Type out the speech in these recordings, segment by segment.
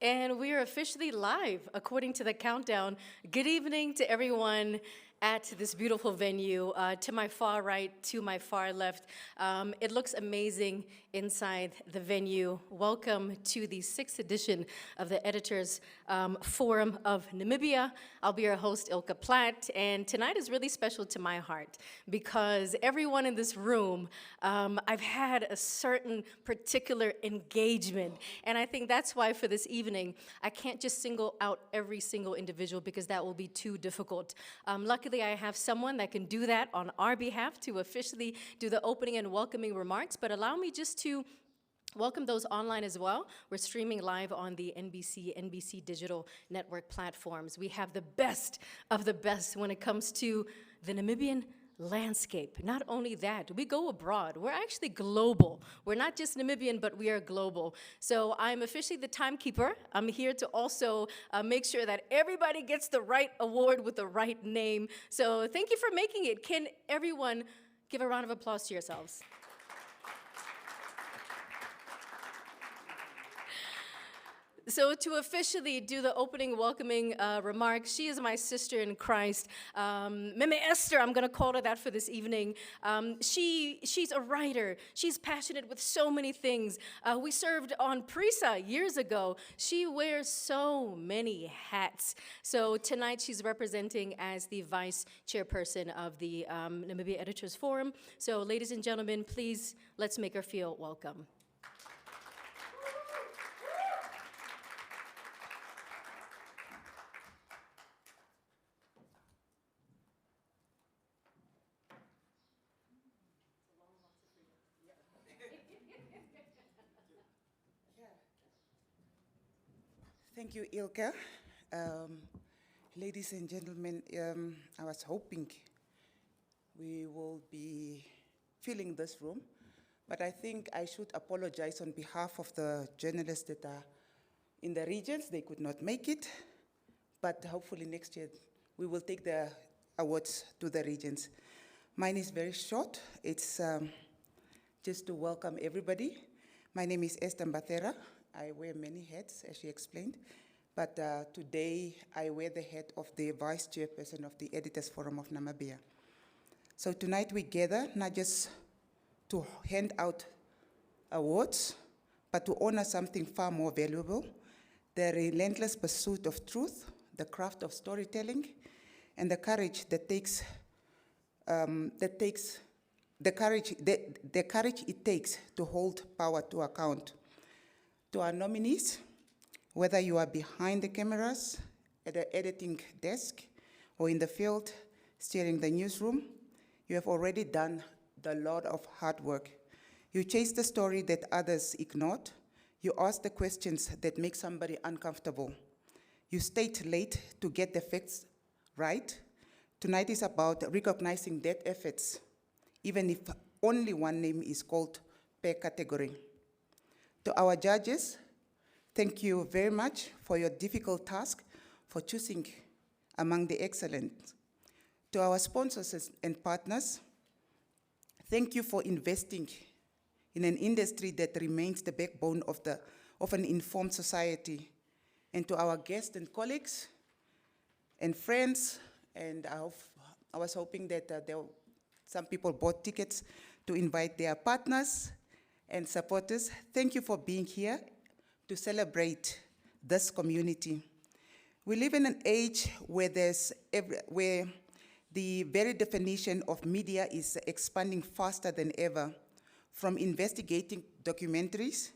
And we are officially live according to the countdown. Good evening to everyone at this beautiful venue. To my far right, to my far left. It looks amazing inside the venue. Welcome to the 6th edition of the Editors Forum of Namibia. I'll be your host, Ilka Platt, and tonight is really special to my heart because everyone in this room, I've had a certain particular engagement, and I think that's why for this evening, I can't just single out every single individual because that will be too difficult. Luckily, I have someone that can do that on our behalf to officially do the opening and welcoming remarks, but allow me just to welcome those online as well. We're streaming live on the NBC Digital Network platforms. We have the best of the best when it comes to the Namibian landscape. Not only that, we go abroad. We're actually global. We're not just Namibian, but we are global. So I'm officially the timekeeper. I'm here to also make sure that everybody gets the right award with the right name. So thank you for making it. Can everyone give a round of applause to yourselves? So to officially do the opening welcoming remarks, she is my sister in Christ. Meme Esther, I'm gonna call her that for this evening. She's a writer. She's passionate with so many things. We served on PRISA years ago. She wears so many hats. So tonight she's representing as the vice chairperson of the Namibia Editors Forum. So ladies and gentlemen, please, let's make her feel welcome. Thank you, Ilka. Ladies and gentlemen, I was hoping we will be filling this room, but I think I should apologize on behalf of the journalists that are in the regions. They could not make it, but hopefully next year we will take the awards to the regions. Mine is very short. It's just to welcome everybody. My name is Esther Mbathera. I wear many hats, as she explained, but today I wear the hat of the Vice Chairperson of the Editors Forum of Namibia. So tonight we gather not just to hand out awards, but to honor something far more valuable, the relentless pursuit of truth, the craft of storytelling, and the courage that the courage it takes to hold power to account. To our nominees, whether you are behind the cameras, at the editing desk, or in the field steering the newsroom, you have already done a lot of hard work. You chase the story that others ignored. You ask the questions that make somebody uncomfortable. You stayed late to get the facts right. Tonight is about recognizing that efforts, even if only one name is called per category. To our judges, thank you very much for your difficult task for choosing among the excellent. To our sponsors and partners, thank you for investing in an industry that remains the backbone of an informed society. And to our guests and colleagues and friends, and I was hoping that some people bought tickets to invite their partners and supporters. Thank you for being here to celebrate this community. We live in an age where where the very definition of media is expanding faster than ever, from investigating documentaries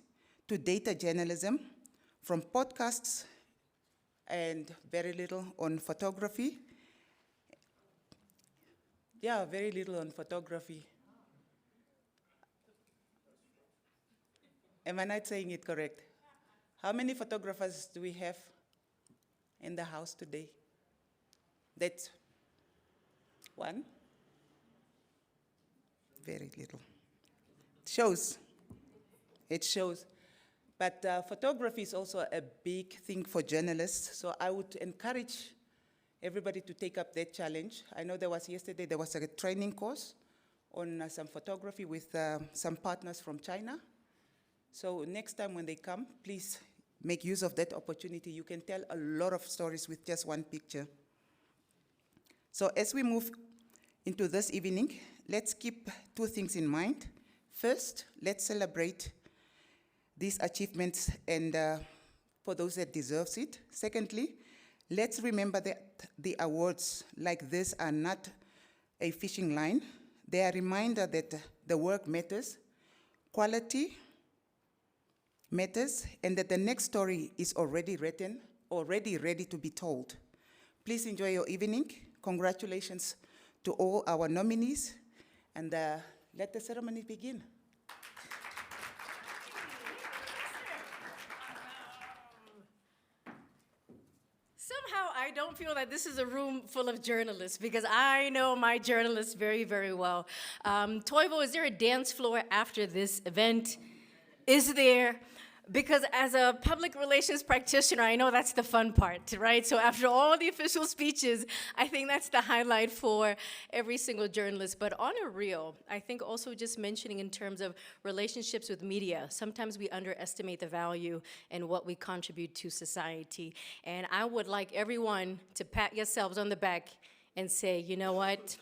to data journalism, from podcasts and very little on photography. Yeah, very little on photography. Am I not saying it correct? How many photographers do we have in the house today? That's one. Very little. It shows. But photography is also a big thing for journalists, so I would encourage everybody to take up that challenge. I know yesterday there was a training course on some photography with some partners from China. So next time when they come, please make use of that opportunity. You can tell a lot of stories with just one picture. So as we move into this evening, let's keep two things in mind. First, let's celebrate these achievements and for those that deserves it. Secondly, let's remember that the awards like this are not a fishing line. They are a reminder that the work matters, quality matters, and that the next story is already written, already ready to be told. Please enjoy your evening. Congratulations to all our nominees, and let the ceremony begin. Somehow I don't feel that this is a room full of journalists because I know my journalists very, very well. Toivo, is there a dance floor after this event? Is there? Because as a public relations practitioner, I know that's the fun part, right? So after all the official speeches, I think that's the highlight for every single journalist. But on a real, I think also just mentioning in terms of relationships with media, sometimes we underestimate the value and what we contribute to society. And I would like everyone to pat yourselves on the back and say, you know what?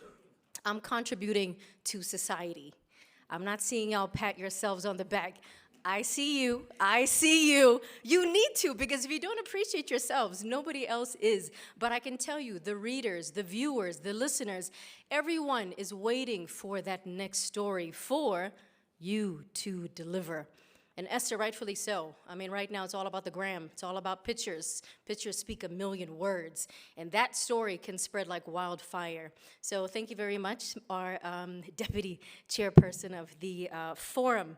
I'm contributing to society. I'm not seeing y'all pat yourselves on the back. I see you, I see you. You need to, because if you don't appreciate yourselves, nobody else is. But I can tell you, the readers, the viewers, the listeners, everyone is waiting for that next story for you to deliver. And Esther, rightfully so. I mean, right now it's all about the gram. It's all about pictures. Pictures speak a million words. And that story can spread like wildfire. So thank you very much, our deputy chairperson of the forum.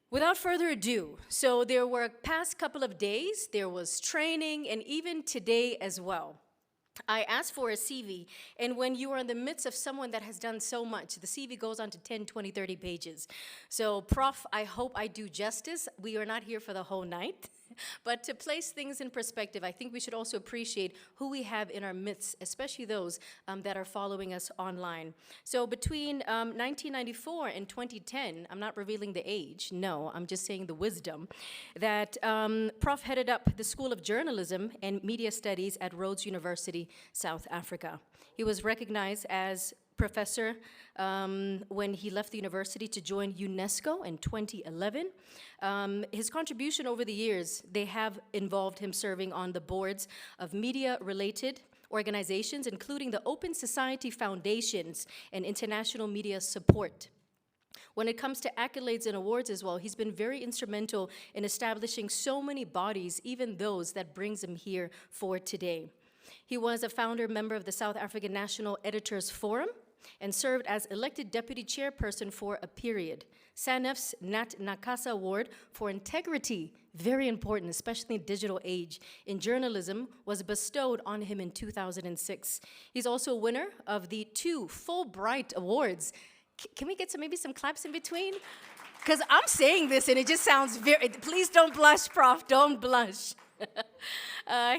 Without further ado, so there were past couple of days, there was training, and even today as well. I asked for a CV, and when you are in the midst of someone that has done so much, the CV goes on to 10, 20, 30 pages. So, Prof, I hope I do justice. We are not here for the whole night. But to place things in perspective, I think we should also appreciate who we have in our midst, especially those that are following us online. So between 1994 and 2010, I'm not revealing the age, no, I'm just saying the wisdom, that Prof headed up the School of Journalism and Media Studies at Rhodes University, South Africa. He was recognized as professor when he left the university to join UNESCO in 2011. His contribution over the years, they have involved him serving on the boards of media-related organizations, including the Open Society Foundations and International Media Support. When it comes to accolades and awards as well, he's been very instrumental in establishing so many bodies, even those that brings him here for today. He was a founder member of the South African National Editors Forum and served as elected deputy chairperson for a period. SANEF's Nat Nakasa Award for Integrity, very important, especially in digital age, in journalism, was bestowed on him in 2006. He's also a winner of the 2 Fulbright Awards. Can we get maybe some claps in between? Because I'm saying this and it just sounds very, please don't blush, Prof, don't blush.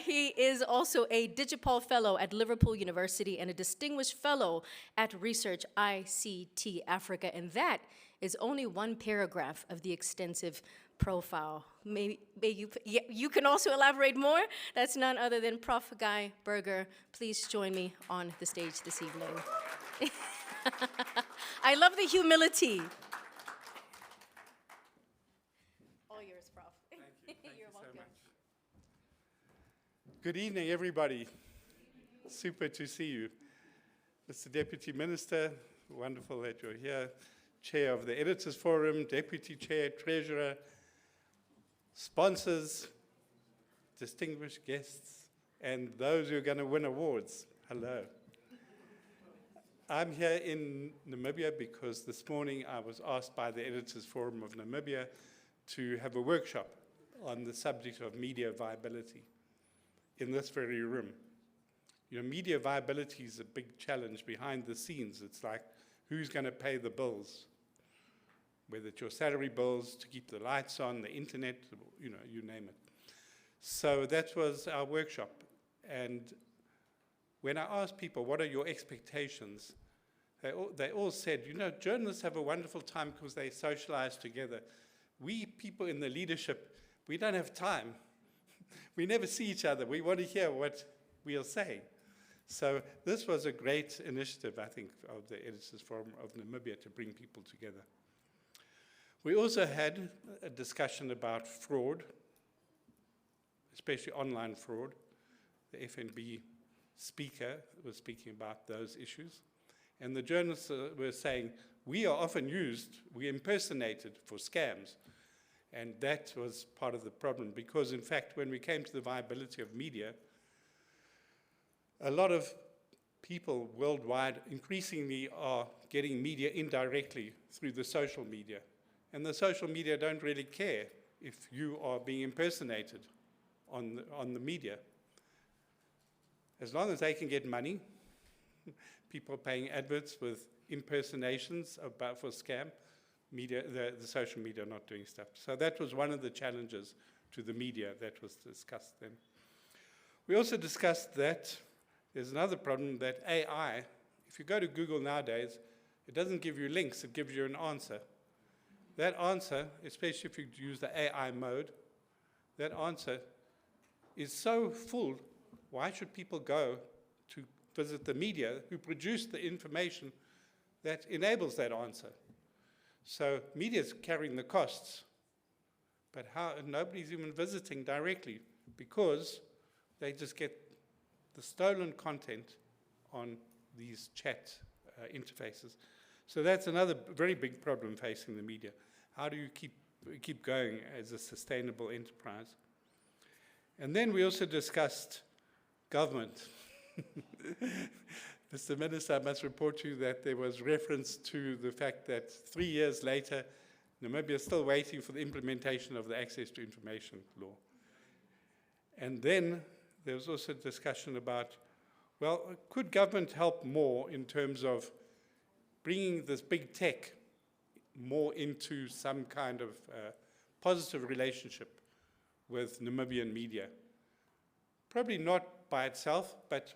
He is also a Digipol Fellow at Liverpool University and a Distinguished Fellow at Research ICT Africa, and that is only one paragraph of the extensive profile. Maybe you can also elaborate more. That's none other than Prof. Guy Berger. Please join me on the stage this evening. I love the humility. All yours, Prof. Thank you. Thank You're you welcome. so much. Good evening, everybody. Super to see you. Mr. Deputy Minister, wonderful that you're here. Chair of the Editors Forum, Deputy Chair, Treasurer, sponsors, distinguished guests, and those who are going to win awards. Hello. I'm here in Namibia because this morning I was asked by the Editors Forum of Namibia to have a workshop on the subject of media viability in this very room. You know, media viability is a big challenge behind the scenes. It's like, who's going to pay the bills? Whether it's your salary bills, to keep the lights on, the internet, you know, you name it. So that was our workshop. And when I asked people, what are your expectations? They all said, you know, journalists have a wonderful time because they socialize together. We people in the leadership, we don't have time. we never see each other. We want to hear what we are saying. So this was a great initiative, I think, of the Editors Forum of Namibia to bring people together. We also had a discussion about fraud, especially online fraud. The FNB speaker was speaking about those issues. And the journalists were saying, we are often used, we impersonated for scams. And that was part of the problem, because in fact, when we came to the viability of media, a lot of people worldwide increasingly are getting media indirectly through the social media. And the social media don't really care if you are being impersonated on the media. As long as they can get money, people are paying adverts with impersonations for scam, media, the social media are not doing stuff. So that was one of the challenges to the media that was discussed then. We also discussed that there's another problem, that AI, if you go to Google nowadays, it doesn't give you links, it gives you an answer. That answer, especially if you use the AI mode, that answer is so full, why should people go to visit the media who produce the information that enables that answer? So media is carrying the costs, but nobody's even visiting directly, because they just get the stolen content on these chat interfaces. So that's another very big problem facing the media. How do you keep going as a sustainable enterprise? And then we also discussed government. Mr. Minister, I must report to you that there was reference to the fact that 3 years later, Namibia is still waiting for the implementation of the Access to Information Law. And then there was also discussion about, well, could government help more in terms of bringing this big tech more into some kind of positive relationship with Namibian media? Probably not by itself, but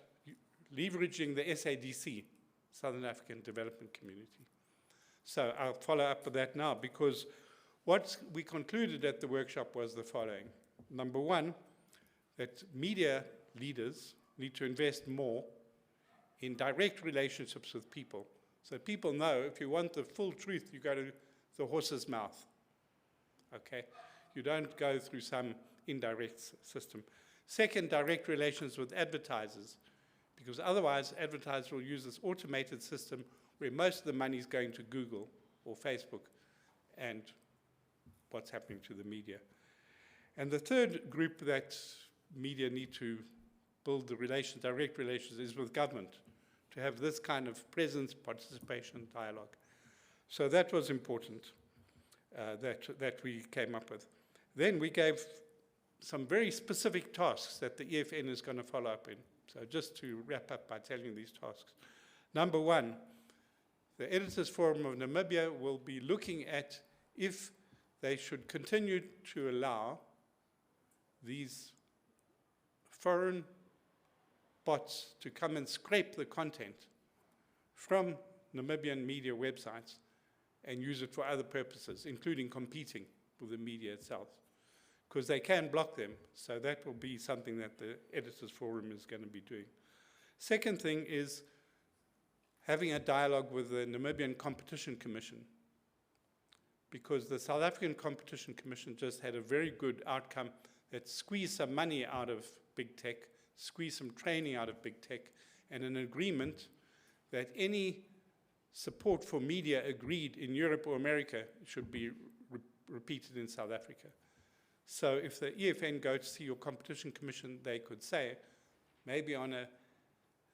leveraging the SADC, Southern African Development Community. So I'll follow up with that now, because what we concluded at the workshop was the following. Number one, that media leaders need to invest more in direct relationships with people. So people know, if you want the full truth, you go to the horse's mouth, okay? You don't go through some indirect system. Second, direct relations with advertisers, because otherwise advertisers will use this automated system where most of the money is going to Google or Facebook and what's happening to the media. And the third group that media need to build the direct relations is with government, to have this kind of presence, participation, dialogue. So that was important that we came up with. Then we gave some very specific tasks that the EFN is going to follow up in. So just to wrap up by telling you these tasks. Number one, the Editors Forum of Namibia will be looking at if they should continue to allow these foreign bots to come and scrape the content from Namibian media websites and use it for other purposes, including competing with the media itself, because they can block them. So that will be something that the Editors Forum is going to be doing. Second thing is having a dialogue with the Namibian Competition Commission, because the South African Competition Commission just had a very good outcome that squeezed some money out of big tech, squeezed some training out of big tech, and an agreement that any support for media agreed in Europe or America should be repeated in South Africa. So if the EFN go to see your competition commission, they could say, maybe on a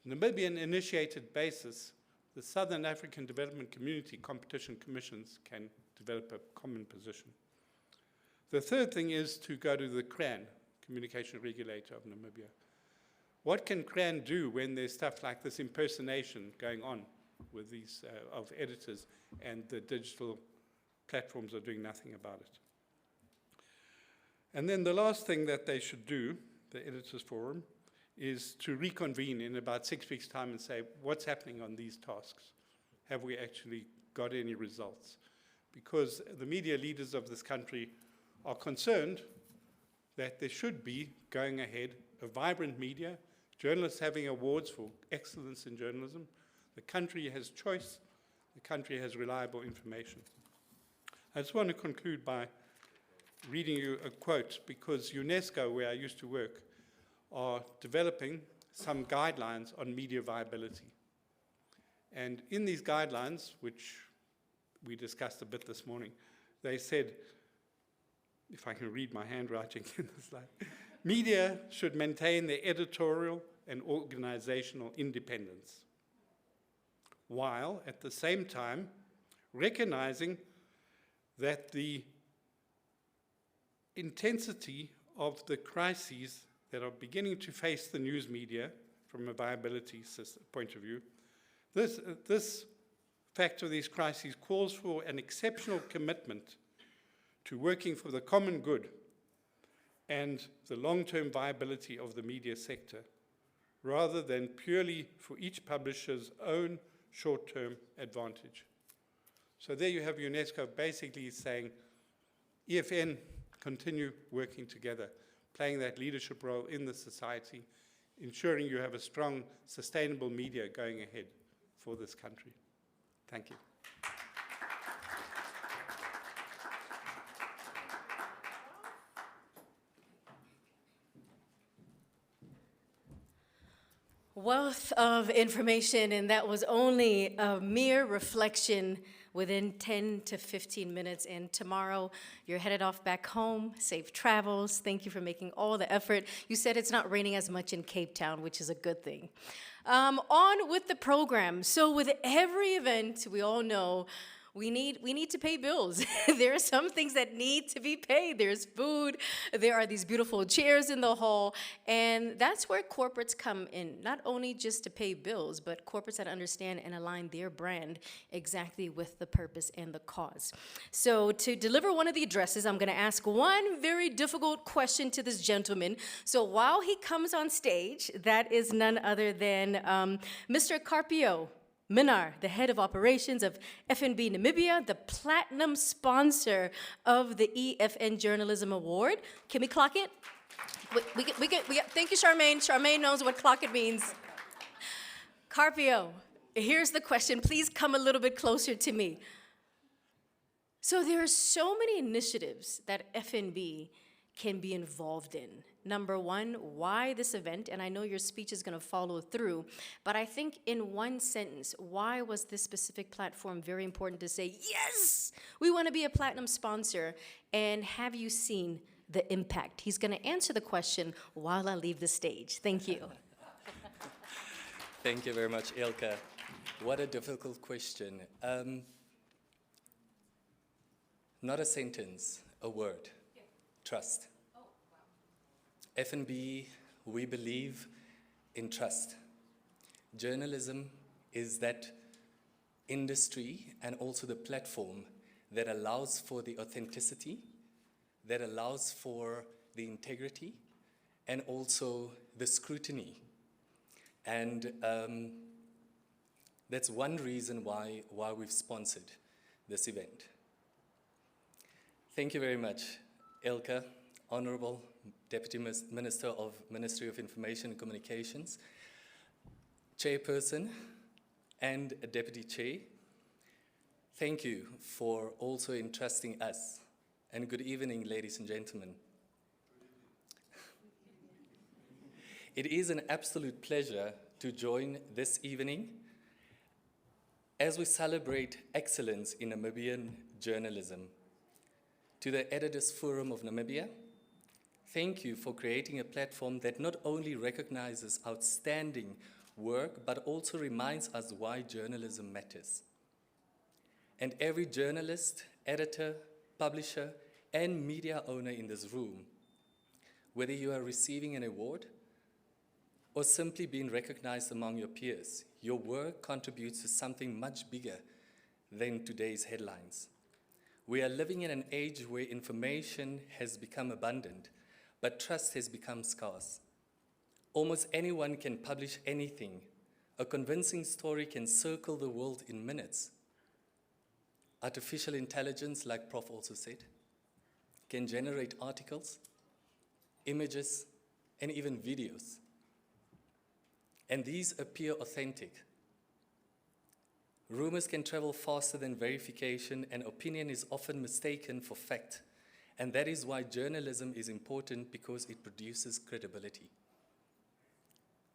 Namibian-initiated basis, the Southern African Development Community competition commissions can develop a common position. The third thing is to go to the CRAN, Communication Regulator of Namibia. What can CRAN do when there's stuff like this impersonation going on with these of editors, and the digital platforms are doing nothing about it? And then the last thing that they should do, the Editors Forum, is to reconvene in about 6 weeks' time and say, what's happening on these tasks? Have we actually got any results? Because the media leaders of this country are concerned that there should be, going ahead, a vibrant media, journalists having awards for excellence in journalism. The country has choice. The country has reliable information. I just want to conclude by reading you a quote, because UNESCO, where I used to work, are developing some guidelines on media viability. And in these guidelines, which we discussed a bit this morning, they said, if I can read my handwriting in the slide, media should maintain their editorial and organizational independence, while at the same time recognizing that the intensity of the crises that are beginning to face the news media from a viability point of view, this fact of these crises calls for an exceptional commitment to working for the common good and the long-term viability of the media sector, rather than purely for each publisher's own short-term advantage. So there you have UNESCO basically saying, EFN, continue working together, playing that leadership role in the society, ensuring you have a strong, sustainable media going ahead for this country. Thank you. Wealth of information, and that was only a mere reflection within 10 to 15 minutes. And tomorrow, you're headed off back home. Safe travels. Thank you for making all the effort. You said it's not raining as much in Cape Town, which is a good thing. On with the program. So with every event, we all know we need to pay bills. There are some things that need to be paid. There's food. There are these beautiful chairs in the hall. And that's where corporates come in, not only just to pay bills, but corporates that understand and align their brand exactly with the purpose and the cause. So to deliver one of the addresses, I'm going to ask one very difficult question to this gentleman. So while he comes on stage, that is none other than Mr. Carpio Minar, the head of operations of FNB Namibia, the platinum sponsor of the EFN Journalism Award. Can we clock it? Thank you, Charmaine. Charmaine knows what clock it means. Carpio, here's the question. Please come a little bit closer to me. So there are so many initiatives that FNB can be involved in. Number one, why this event? And I know your speech is going to follow through, but I think in one sentence, why was this specific platform very important to say, yes, we want to be a platinum sponsor? And have you seen the impact? He's going to answer the question while I leave the stage. Thank you. Thank you very much, Ilka. What a difficult question. Not a sentence, a word. Trust. FNB, we believe in trust. Journalism is that industry and also the platform that allows for the authenticity, that allows for the integrity, and also the scrutiny. And that's one reason why we've sponsored this event. Thank you very much, Ilka, Honorable Deputy Minister of Ministry of Information and Communications, Chairperson, and a Deputy Chair. Thank you for also entrusting us. And good evening, ladies and gentlemen. It is an absolute pleasure to join this evening as we celebrate excellence in Namibian journalism. To the Editors Forum of Namibia, thank you for creating a platform that not only recognizes outstanding work, but also reminds us why journalism matters. And every journalist, editor, publisher, and media owner in this room, whether you are receiving an award or simply being recognized among your peers, your work contributes to something much bigger than today's headlines. We are living in an age where information has become abundant, but trust has become scarce. Almost anyone can publish anything. A convincing story can circle the world in minutes. Artificial intelligence, like Prof also said, can generate articles, images, and even videos. And these appear authentic. Rumors can travel faster than verification, and opinion is often mistaken for fact. And that is why journalism is important, because it produces credibility.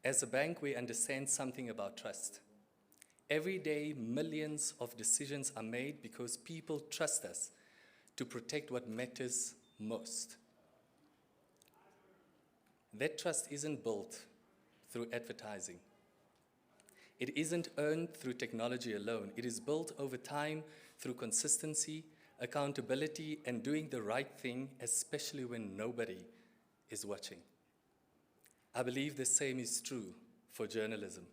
As a bank, we understand something about trust. Every day, millions of decisions are made because people trust us to protect what matters most. That trust isn't built through advertising. It isn't earned through technology alone. It is built over time through consistency, accountability, and doing the right thing, especially when nobody is watching. I believe the same is true for journalism.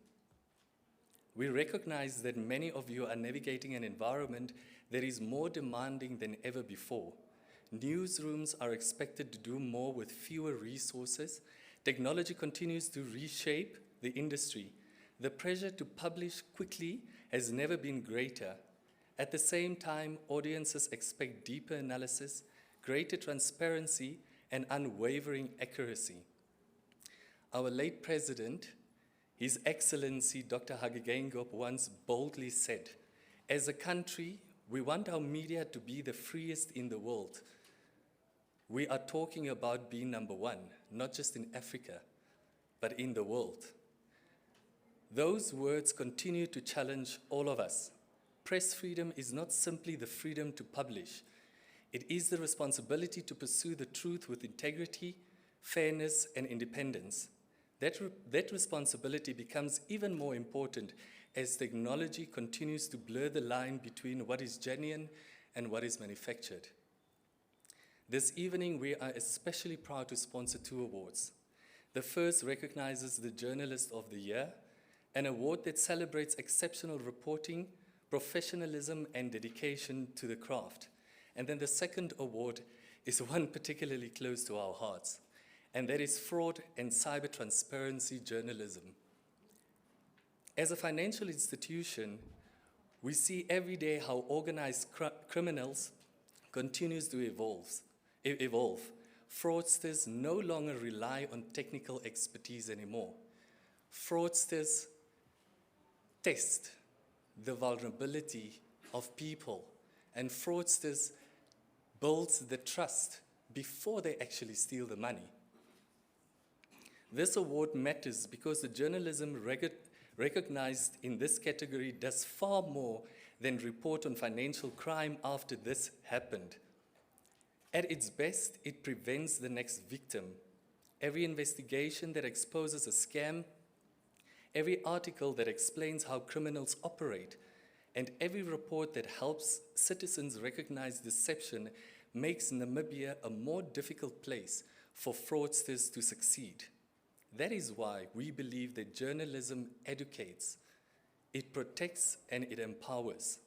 We recognize that many of you are navigating an environment that is more demanding than ever before. Newsrooms are expected to do more with fewer resources. Technology continues to reshape the industry. The pressure to publish quickly has never been greater. At the same time, audiences expect deeper analysis, greater transparency, and unwavering accuracy. Our late president, His Excellency Dr. Hage Geingob, once boldly said, "As a country, we want our media to be the freest in the world." We are talking about being number one, not just in Africa, but in the world. Those words continue to challenge all of us. Press freedom is not simply the freedom to publish. It is the responsibility to pursue the truth with integrity, fairness, and independence. That responsibility becomes even more important as technology continues to blur the line between what is genuine and what is manufactured. This evening, we are especially proud to sponsor 2 awards. The first recognizes the Journalist of the Year, an award that celebrates exceptional reporting, professionalism, and dedication to the craft. And then the second award is one particularly close to our hearts, and that is Fraud and Cyber Transparency Journalism. As a financial institution, we see every day how organized criminals continues to evolve. Fraudsters no longer rely on technical expertise anymore. Fraudsters test the vulnerability of people, and fraudsters build the trust before they actually steal the money. This award matters because the journalism recognized in this category does far more than report on financial crime after this happened. At its best, it prevents the next victim. Every investigation that exposes a scam, every article that explains how criminals operate, and every report that helps citizens recognize deception makes Namibia a more difficult place for fraudsters to succeed. That is why we believe that journalism educates, it protects, and it empowers.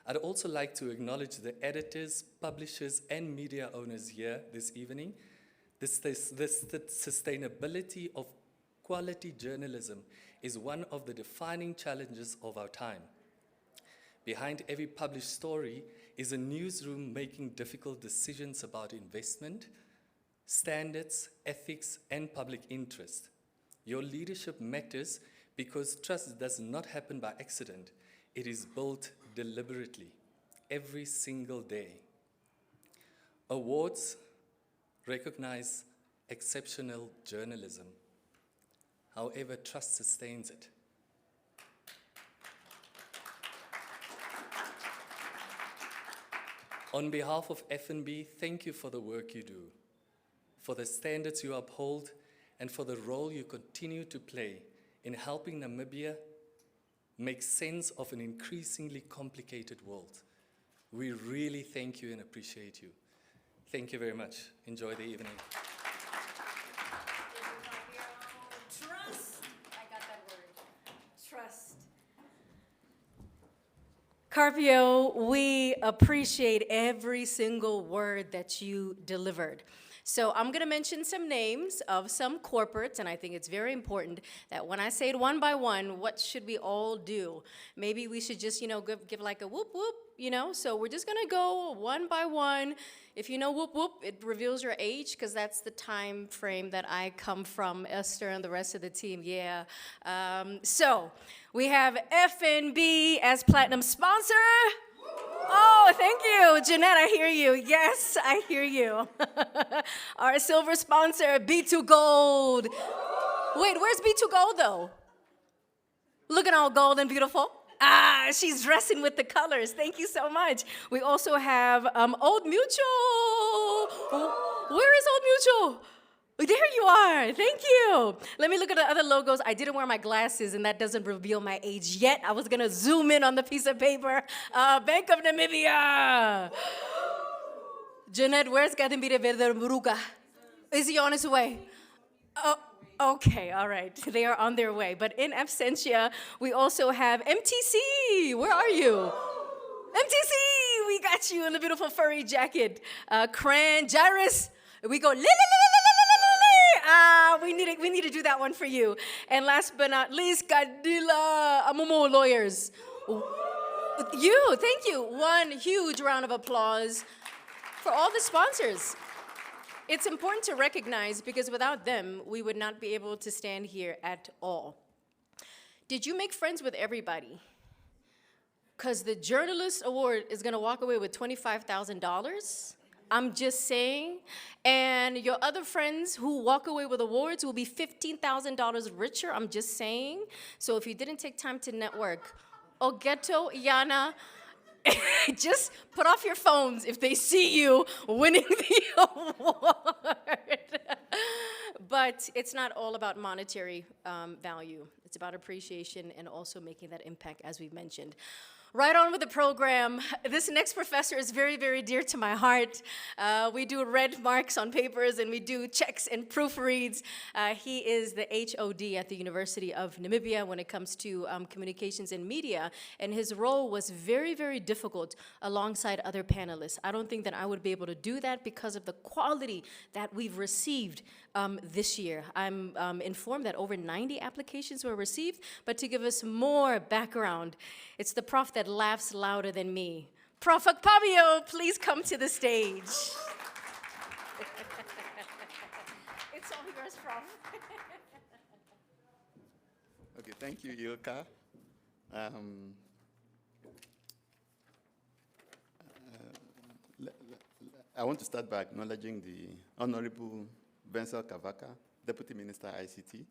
I'd also like to acknowledge the editors, publishers, and media owners here this evening. The sustainability of quality journalism is one of the defining challenges of our time. Behind every published story is a newsroom making difficult decisions about investment, standards, ethics, and public interest. Your leadership matters because trust does not happen by accident. It is built deliberately, every single day. Awards recognize exceptional journalism. However, trust sustains it. On behalf of FNB, thank you for the work you do, for the standards you uphold, and for the role you continue to play in helping Namibia make sense of an increasingly complicated world. We really thank you and appreciate you. Thank you very much. Enjoy the evening. Trust. I got that word. Trust. Carpio, we appreciate every single word that you delivered. So I'm going to mention some names of some corporates, and I think it's very important that when I say it one by one, what should we all do? Maybe we should just, give like a whoop whoop, So we're just gonna go one by one. If you know whoop whoop, it reveals your age, because that's the time frame that I come from, Esther and the rest of the team, yeah. So we have FNB as platinum sponsor. Oh, thank you, Jeanette, I hear you. Yes, I hear you. Our silver sponsor, B2 Gold. Wait, where's B2 Gold though? Looking all gold and beautiful. Ah, she's dressing with the colors. Thank you so much. We also have Old Mutual. Where is Old Mutual? There you are. Thank you. Let me look at the other logos. I didn't wear my glasses, and that doesn't reveal my age yet. I was going to zoom in on the piece of paper. Bank of Namibia. Jeanette, where's Gadimbire Verde Muruga? Is he on his way? Oh. Okay, all right. They are on their way. But in absentia, we also have MTC. Where are you? MTC, we got you in the beautiful furry jacket. Cran, Jairus, we go, we need to do that one for you. And last but not least, Gadila Amumo Lawyers. Thank you. One huge round of applause for all the sponsors. It's important to recognize, because without them, we would not be able to stand here at all. Did you make friends with everybody? Because the Journalist Award is going to walk away with $25,000. I'm just saying. And your other friends who walk away with awards will be $15,000 richer. I'm just saying. So if you didn't take time to network, Ogeto, Yana, just put off your phones if they see you winning the award. But it's not all about monetary value. It's about appreciation and also making that impact, as we've mentioned. Right on with the program. This next professor is very, very dear to my heart. We do red marks on papers and we do checks and proofreads. He is the HOD at the University of Namibia when it comes to communications and media, and his role was very, very difficult alongside other panelists. I don't think that I would be able to do that because of the quality that we've received this year. I'm informed that over 90 applications were received, but to give us more background, it's the prof that laughs louder than me. Prof. Akpabio, please come to the stage. It's all yours, Prof. Okay, thank you, Ilka. I want to start by acknowledging the Honorable Bensel Kavaka, Deputy Minister ICT,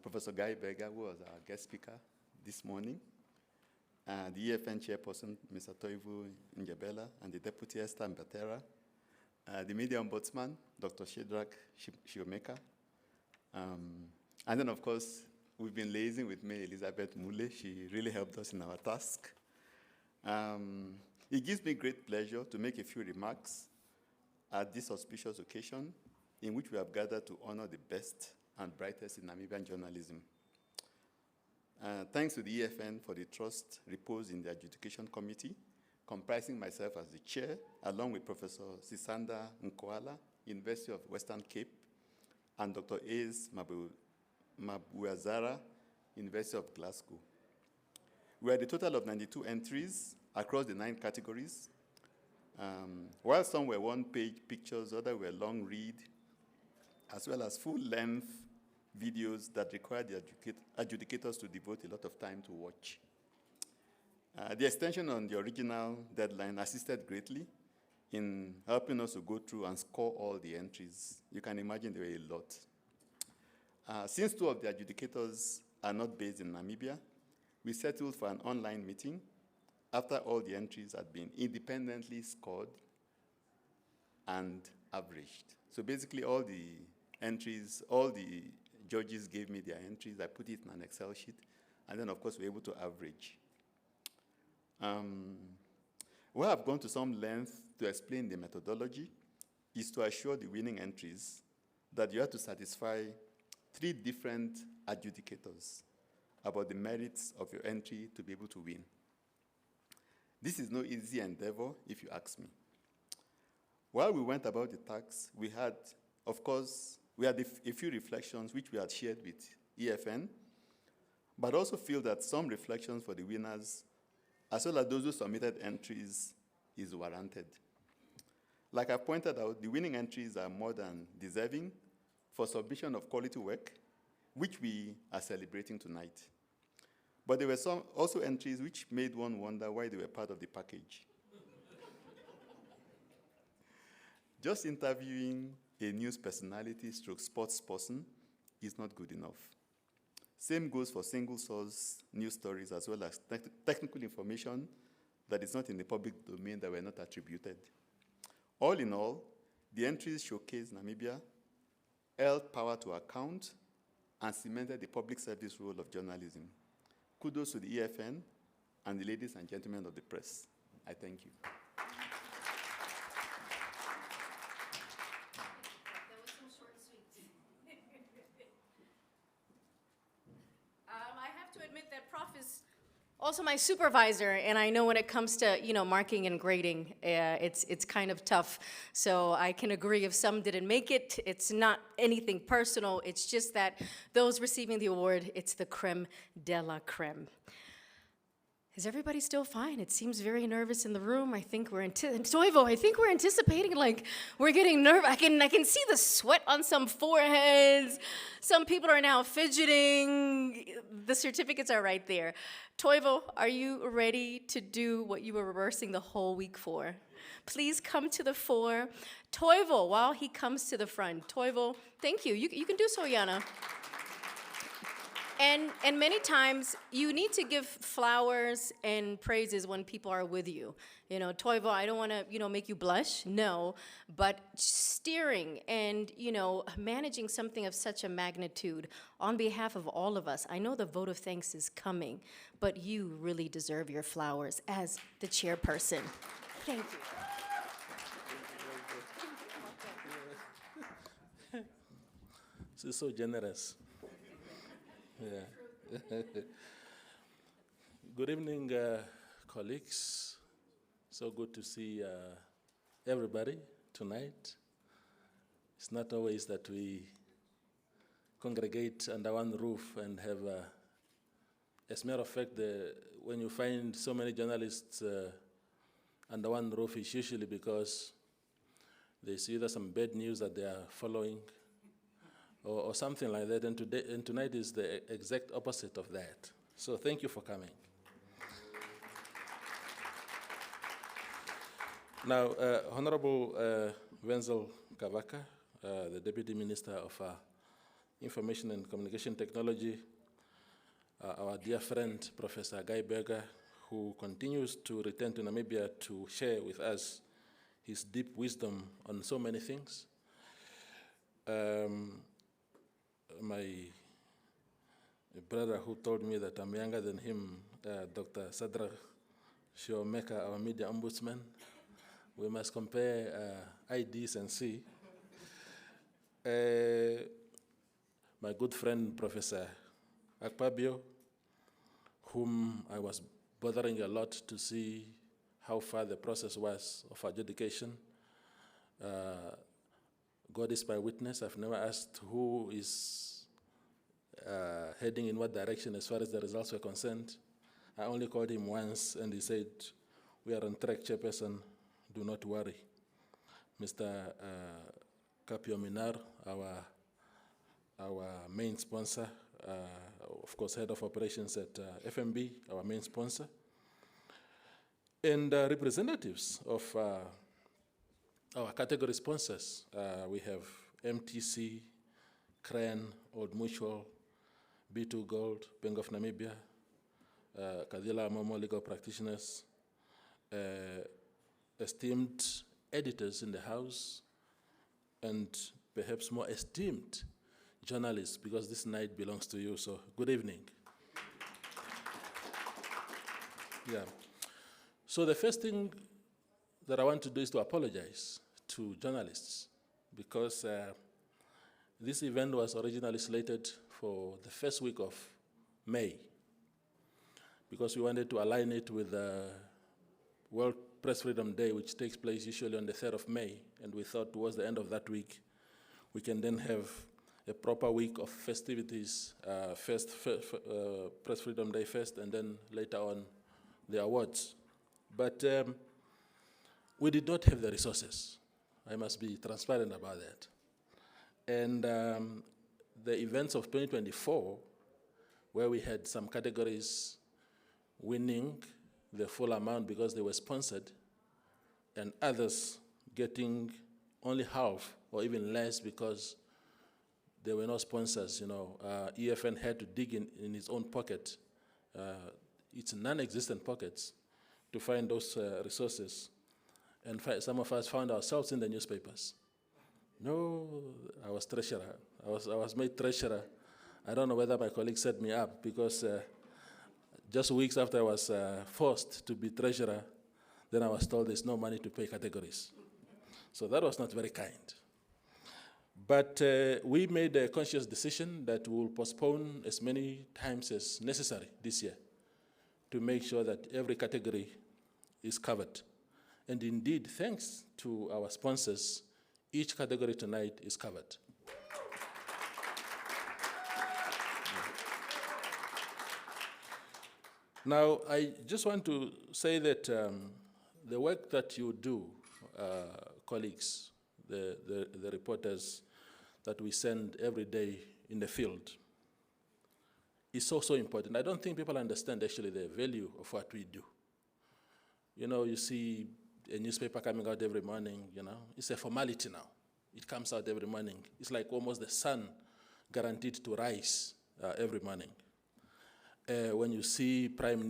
Professor Guy Berger, who was our guest speaker this morning, the EFN chairperson, Mr. Toivu Njabela, and the Deputy Esther Mbatera, the Media Ombudsman, Dr. Shedrack Shiomeka, and then, of course, we've been liaising with May Elizabeth Mule. She really helped us in our task. It gives me great pleasure to make a few remarks at this auspicious occasion in which we have gathered to honor the best and brightest in Namibian journalism. Thanks to the EFN for the trust reposed in the Adjudication Committee, comprising myself as the chair, along with Professor Sisanda Nkoala, University of Western Cape, and Dr. Ace Mabuazara, University of Glasgow. We had a total of 92 entries across the 9 categories. While some were one-page pictures, others were long read, as well as full-length videos that required the adjudicators to devote a lot of time to watch. The extension on the original deadline assisted greatly in helping us to go through and score all the entries. You can imagine there were a lot. Since 2 of the adjudicators are not based in Namibia, we settled for an online meeting after all the entries had been independently scored and averaged. So basically all the entries, all the judges gave me their entries, I put it in an Excel sheet, and then of course we're able to average. Where I've gone to some length to explain the methodology is to assure the winning entries that you have to satisfy 3 different adjudicators about the merits of your entry to be able to win. This is no easy endeavor, if you ask me. While we went about the task, we had, of course, a few reflections which we had shared with EFN, but also feel that some reflections for the winners as well as those who submitted entries, is warranted. Like I pointed out, the winning entries are more than deserving for submission of quality work, which we are celebrating tonight. But there were some also entries which made one wonder why they were part of the package. Just interviewing a news personality / sports person is not good enough. Same goes for single source news stories as well as technical information that is not in the public domain that were not attributed. All in all, the entries showcase Namibia, held power to account, and cemented the public service role of journalism. Kudos to the EFN and the ladies and gentlemen of the press. I thank you. I have to admit that Prof is also my supervisor, and I know when it comes to marking and grading, it's kind of tough. So I can agree if some didn't make it, it's not anything personal. It's just that those receiving the award, it's the creme de la creme. Is everybody still fine? It seems very nervous in the room. I think we're Toivo, I think we're anticipating, like, we're getting nervous. I can see the sweat on some foreheads. Some people are now fidgeting. The certificates are right there. Toivo, are you ready to do what you were rehearsing the whole week for? Please come to the fore. Toivo, while he comes to the front. Toivo, thank you. You can do so, Yana. And many times, you need to give flowers and praises when people are with you. Toivo, I don't want to, make you blush, no, but steering and, managing something of such a magnitude on behalf of all of us. I know the vote of thanks is coming, but you really deserve your flowers as the chairperson. Thank you. She's so generous. Yeah. Good evening, colleagues. So good to see everybody tonight. It's not always that we congregate under one roof and have, as a matter of fact, when you find so many journalists under one roof, it's usually because there's either some bad news that they are following or something like that, and tonight is the exact opposite of that. So thank you for coming. Now, Honorable Wenzel Kavaka, the Deputy Minister of Information and Communication Technology, our dear friend, Professor Guy Berger, who continues to return to Namibia to share with us his deep wisdom on so many things. My brother who told me that I'm younger than him, Dr. Sadra Shiomeka, our media ombudsman. We must compare IDs and see. My good friend, Professor Akpabio, whom I was bothering a lot to see how far the process was of adjudication. God is my witness. I've never asked who is heading in what direction as far as the results were concerned. I only called him once, and he said, "We are on track, Chairperson. Do not worry." Mr. Capio Minar, our main sponsor, of course, head of operations at FMB, our main sponsor, and representatives of our category sponsors. We have MTC, CRAN, Old Mutual, B2 Gold, Bank of Namibia, Kadila Momo Legal Practitioners, esteemed editors in the house, and perhaps more esteemed journalists, because this night belongs to you, so good evening. Yeah. So the first thing that I want to do is to apologize to journalists, because this event was originally slated for the first week of May, because we wanted to align it with World Press Freedom Day, which takes place usually on the 3rd of May, and we thought towards the end of that week, we can then have a proper week of festivities, Press Freedom Day first, and then later on, the awards. But we did not have the resources. I must be transparent about that. And the events of 2024, where we had some categories winning the full amount because they were sponsored, and others getting only half or even less because there were no sponsors. EFN had to dig in its own pocket, its non-existent pockets, to find those resources. And some of us found ourselves in the newspapers. No, I was treasurer. I was made treasurer. I don't know whether my colleagues set me up because just weeks after I was forced to be treasurer, then I was told there's no money to pay categories. So that was not very kind. But we made a conscious decision that we will postpone as many times as necessary this year to make sure that every category is covered. And indeed, thanks to our sponsors, each category tonight is covered. Now, I just want to say that the work that you do, colleagues, the reporters that we send every day in the field, is so important. I don't think people understand actually the value of what we do. You see a newspaper coming out every morning, it's a formality now. It comes out every morning. It's like almost the sun guaranteed to rise every morning. When you see primetime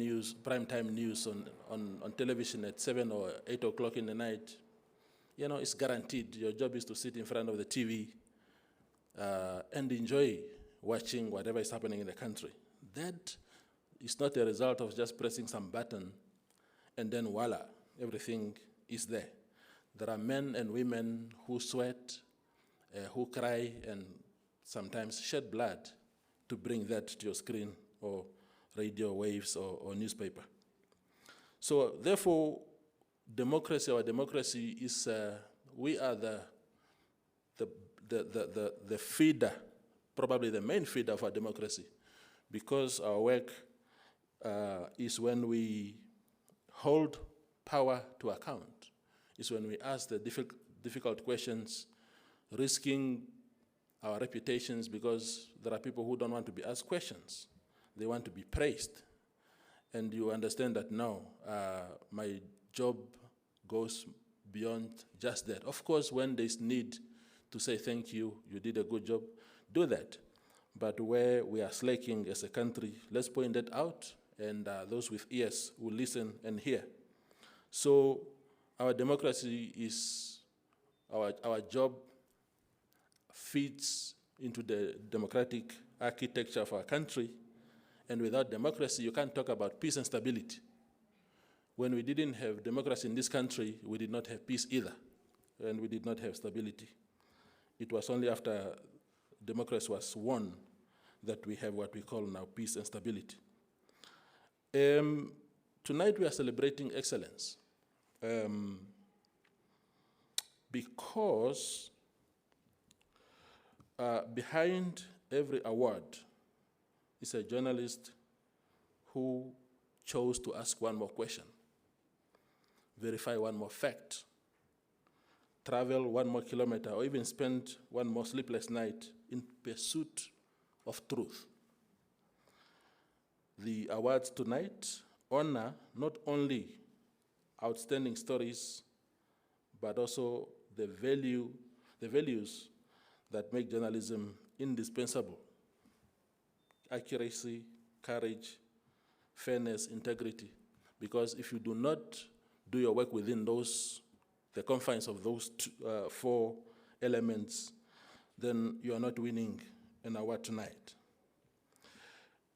news on television at 7 or 8 o'clock in the night, it's guaranteed. Your job is to sit in front of the TV and enjoy watching whatever is happening in the country. That is not a result of just pressing some button and then voila, everything is there. There are men and women who sweat, who cry, and sometimes shed blood to bring that to your screen or radio waves or newspaper. So therefore, our democracy is, we are the feeder, probably the main feeder of our democracy, because our work is when we hold power to account. It's when we ask the difficult questions, risking our reputations, because there are people who don't want to be asked questions. They want to be praised. And you understand that no, my job goes beyond just that. Of course, when there's need to say thank you, you did a good job, do that. But where we are slacking as a country, let's point that out, and those with ears will listen and hear. So our democracy is, our job fits into the democratic architecture of our country, and without democracy, you can't talk about peace and stability. When we didn't have democracy in this country, we did not have peace either, and we did not have stability. It was only after democracy was won that we have what we call now peace and stability. Tonight we are celebrating excellence because behind every award is a journalist who chose to ask one more question, verify one more fact, travel one more kilometer, or even spend one more sleepless night in pursuit of truth. The awards tonight honor not only outstanding stories, but also the values that make journalism indispensable: accuracy, courage, fairness, integrity. Because if you do not do your work within the confines of those four elements, then you are not winning an award tonight.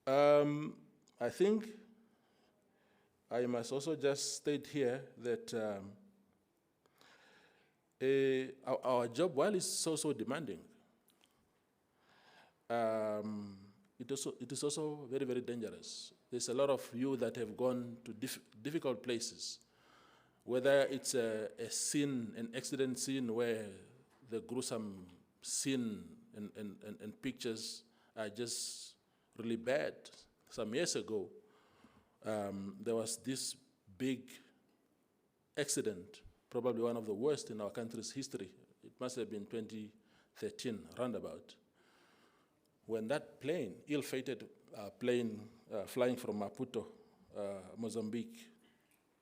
I think I must also just state here that our job, while it's so demanding, it is also very, very dangerous. There's a lot of you that have gone to difficult places, whether it's a scene, an accident scene where the gruesome scene and pictures are just really bad. Some years ago, there was this big accident, probably one of the worst in our country's history. It must have been 2013, roundabout, when that plane, ill-fated plane flying from Maputo, Mozambique,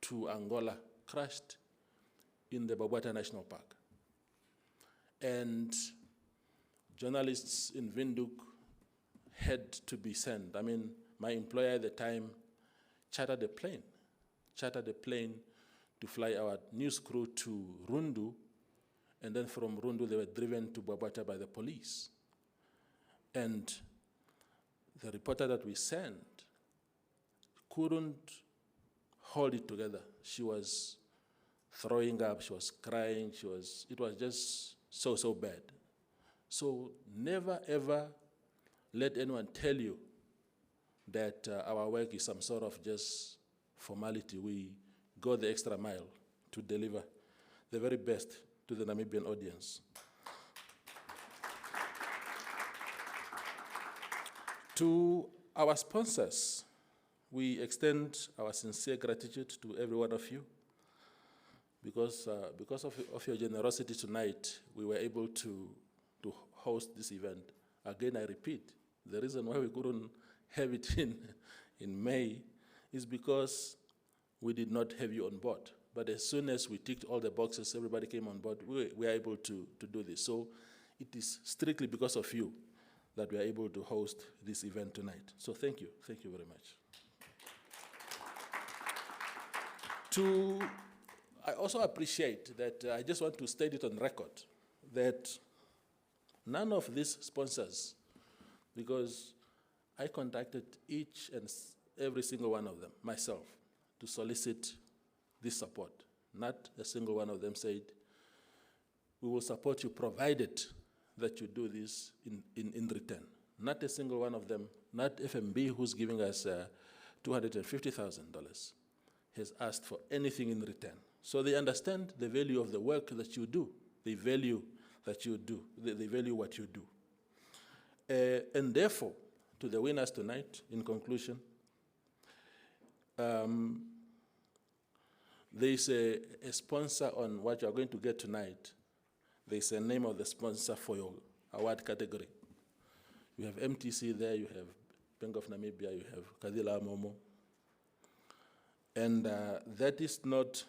to Angola, crashed in the Babwata National Park. And journalists in Windhoek had to be sent. I mean, my employer at the time chartered a plane to fly our news crew to Rundu, and then from Rundu they were driven to Babwata by the police. And the reporter that we sent couldn't hold it together. She was throwing up, she was crying, it was just so bad. So never ever let anyone tell you that our work is some sort of just formality. We go the extra mile to deliver the very best to the Namibian audience. To our sponsors, we extend our sincere gratitude to every one of you. Because of your generosity tonight, we were able to host this event. Again, I repeat, the reason why we couldn't have it in May is because we did not have you on board. But as soon as we ticked all the boxes, everybody came on board, we were able to do this. So it is strictly because of you that we are able to host this event tonight. So thank you very much. I also appreciate that I just want to state it on record that none of these sponsors, because I contacted each and every single one of them myself to solicit this support. Not a single one of them said, we will support you provided that you do this in return. Not a single one of them, not FMB, who's giving us $250,000, has asked for anything in return. So they understand the value of the work that you do. They value that you do. They value what you do. And therefore, to the winners tonight, in conclusion, there is a sponsor on what you are going to get tonight. There is a name of the sponsor for your award category. You have MTC there, you have Bank of Namibia, you have Kadila Momo. And that is not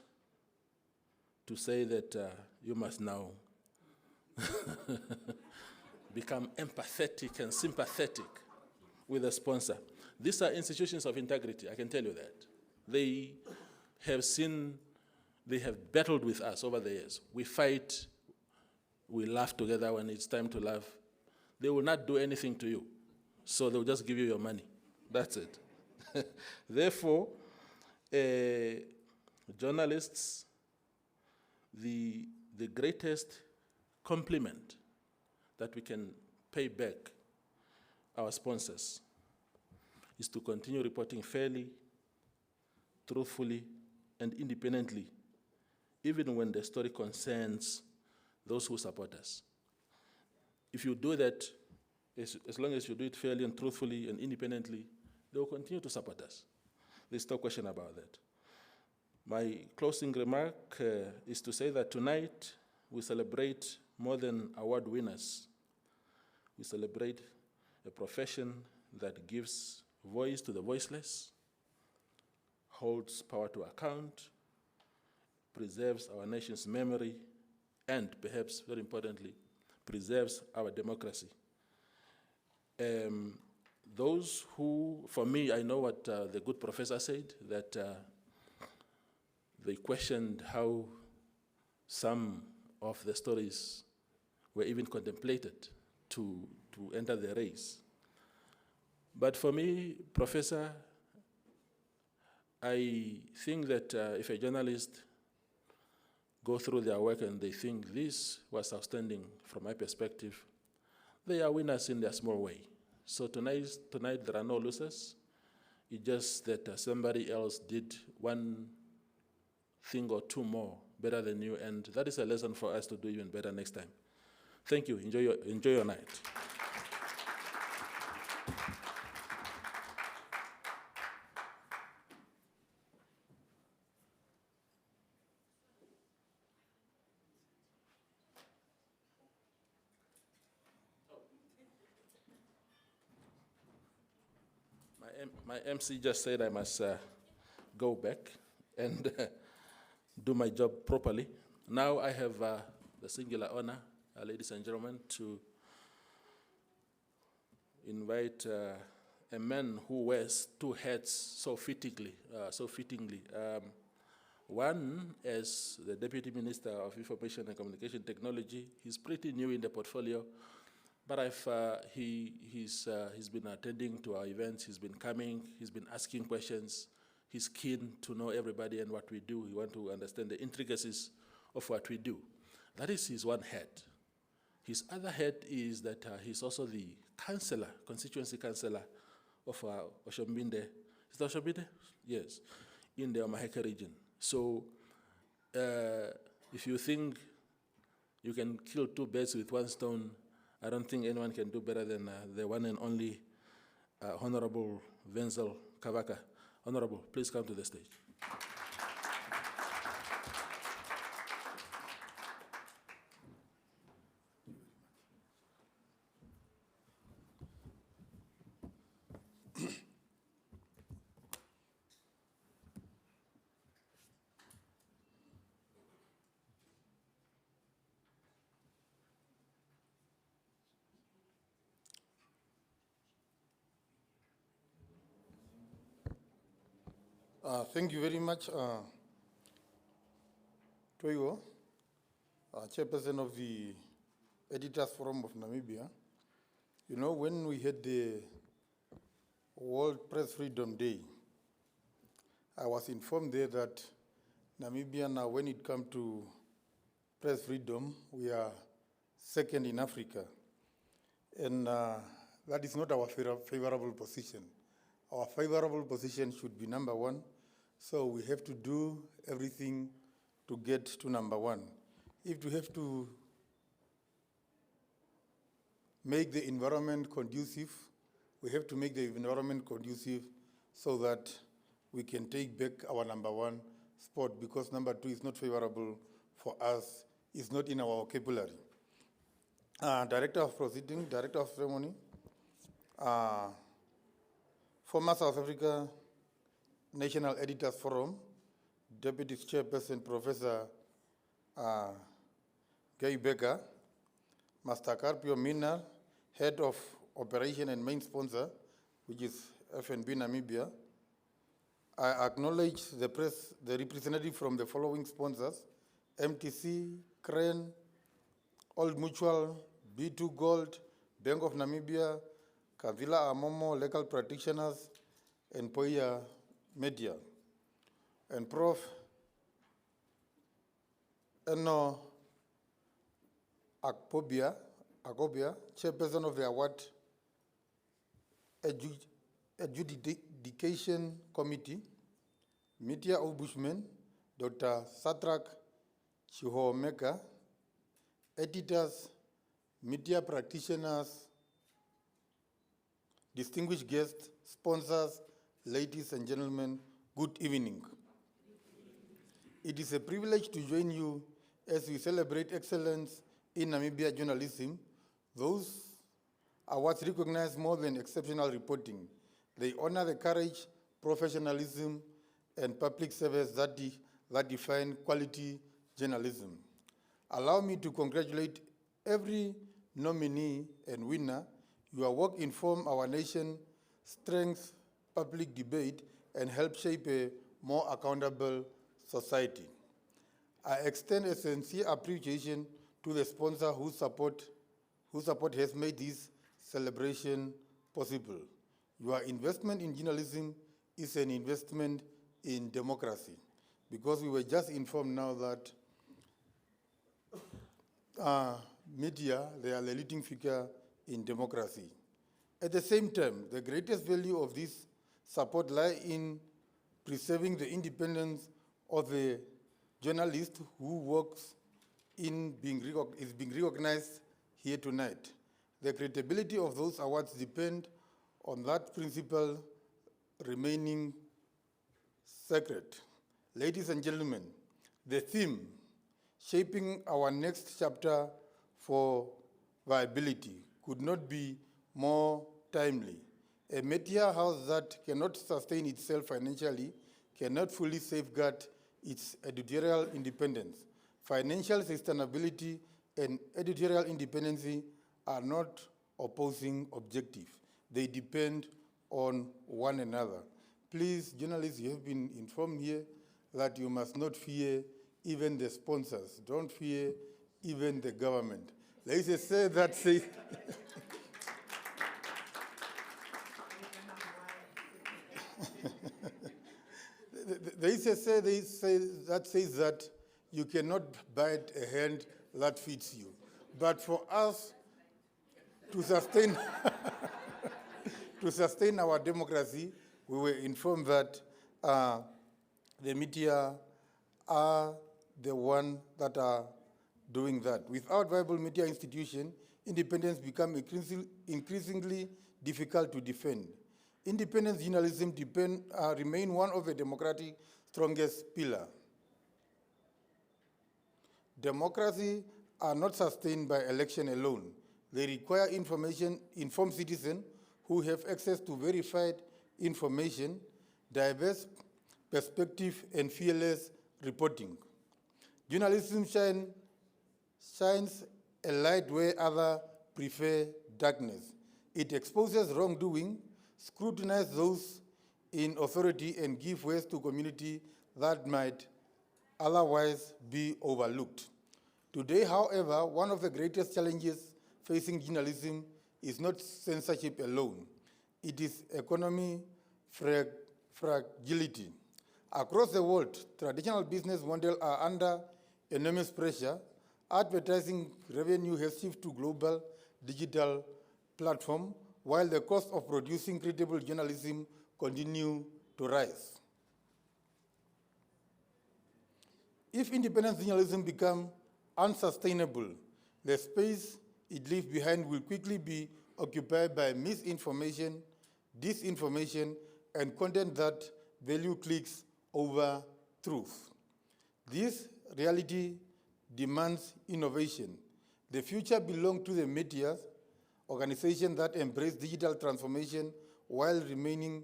to say that you must now become empathetic and sympathetic with the sponsor. These are institutions of integrity, I can tell you that. They have battled with us over the years. We fight, we laugh together when it's time to laugh. They will not do anything to you, so they'll just give you your money. That's it. Therefore, journalists, the greatest compliment that we can pay back our sponsors is to continue reporting fairly, truthfully, and independently, even when the story concerns those who support us. If you do that, as long as you do it fairly and truthfully and independently, they will continue to support us. There's no question about that. My closing remark is to say that tonight we celebrate more than award winners. We celebrate a profession that gives voice to the voiceless, holds power to account, preserves our nation's memory, and perhaps, very importantly, preserves our democracy. Those who, for me, I know what the good professor said, that they questioned how some of the stories were even contemplated to enter the race. But for me, Professor, I think that if a journalist go through their work and they think this was outstanding from my perspective, they are winners in their small way. So tonight there are no losers. It's just that somebody else did one thing or two more better than you, and that is a lesson for us to do even better next time. Thank you. Enjoy your night. my MC just said I must go back and do my job properly. Now I have the singular honor, ladies and gentlemen, to invite a man who wears two hats so fittingly. One as the Deputy Minister of Information and Communication Technology. He's pretty new in the portfolio, but he's been attending to our events, he's been coming, he's been asking questions, he's keen to know everybody and what we do. He wants to understand the intricacies of what we do. That is his one hat. His other hat is that he's also the councillor, constituency councillor of Oshombinde. Is that Oshombinde? Yes, in the Omaheke region. So if you think you can kill two birds with one stone, I don't think anyone can do better than the one and only Honorable Wenzel Kavaka. Honorable, please come to the stage. Thank you very much, Toyo, Chairperson of the Editors Forum of Namibia. You know, when we had the World Press Freedom Day, I was informed there that Namibia now, when it comes to press freedom, we are second in Africa. And that is not our favorable position. Our favorable position should be number one. So we have to do everything to get to number one. If we have to make the environment conducive, we have to make the environment conducive so that we can take back our number one spot, because number two is not favorable for us, it's not in our vocabulary. Director of Proceeding, Director of Ceremony, former South Africa National Editors Forum, Deputy Chairperson Professor Guy Becker, Master Carpio Mina, Head of Operation and Main Sponsor, which is FNB Namibia. I acknowledge the representative from the following sponsors: MTC, Crane, Old Mutual, B2 Gold, Bank of Namibia, Kavila Amomo Legal Practitioners, and Poya Media. And Prof. Eno Akobia, Chairperson of the Award Adjudication Committee, Media Ombudsman, Dr. Satrak Chihomeka, editors, media practitioners, distinguished guests, sponsors, ladies and gentlemen, good evening. It is a privilege to join you as we celebrate excellence in Namibia journalism. Those awards recognize more than exceptional reporting. They honor the courage, professionalism, and public service that define quality journalism. Allow me to congratulate every nominee and winner. Your work informs our nation's strength, public debate, and help shape a more accountable society. I extend a sincere appreciation to the sponsor whose support has made this celebration possible. Your investment in journalism is an investment in democracy, because we were just informed now that media, they are the leading figure in democracy. At the same time, the greatest value of this support lies in preserving the independence of the journalist who works is being recognized here tonight. The credibility of those awards depend on that principle remaining sacred. Ladies and gentlemen, the theme, shaping our next chapter for viability, could not be more timely. A media house that cannot sustain itself financially cannot fully safeguard its editorial independence. Financial sustainability and editorial independency are not opposing objectives. They depend on one another. Please, journalists, you have been informed here that you must not fear even the sponsors. Don't fear even the government. There is a say that says, there is a say that says that you cannot bite a hand that feeds you. But for us to sustain, to sustain our democracy, we were informed that the media are the one that are doing that. Without viable media institution, independence becomes increasingly difficult to defend. Independent journalism remain one of the democratic strongest pillar. Democracy are not sustained by election alone. They require informed citizens who have access to verified information, diverse perspective, and fearless reporting. Journalism shines a light where others prefer darkness. It exposes wrongdoing, scrutinizes those in authority, and gives voice to community that might otherwise be overlooked. Today, however, one of the greatest challenges facing journalism is not censorship alone. It is economy fragility. Across the world, traditional business models are under enormous pressure. Advertising revenue has shifted to global digital platform, while the cost of producing credible journalism continue to rise. If independent journalism becomes unsustainable, the space it leaves behind will quickly be occupied by misinformation, disinformation, and content that value clicks over truth. This reality demands innovation. The future belongs to the media, organizations that embrace digital transformation while remaining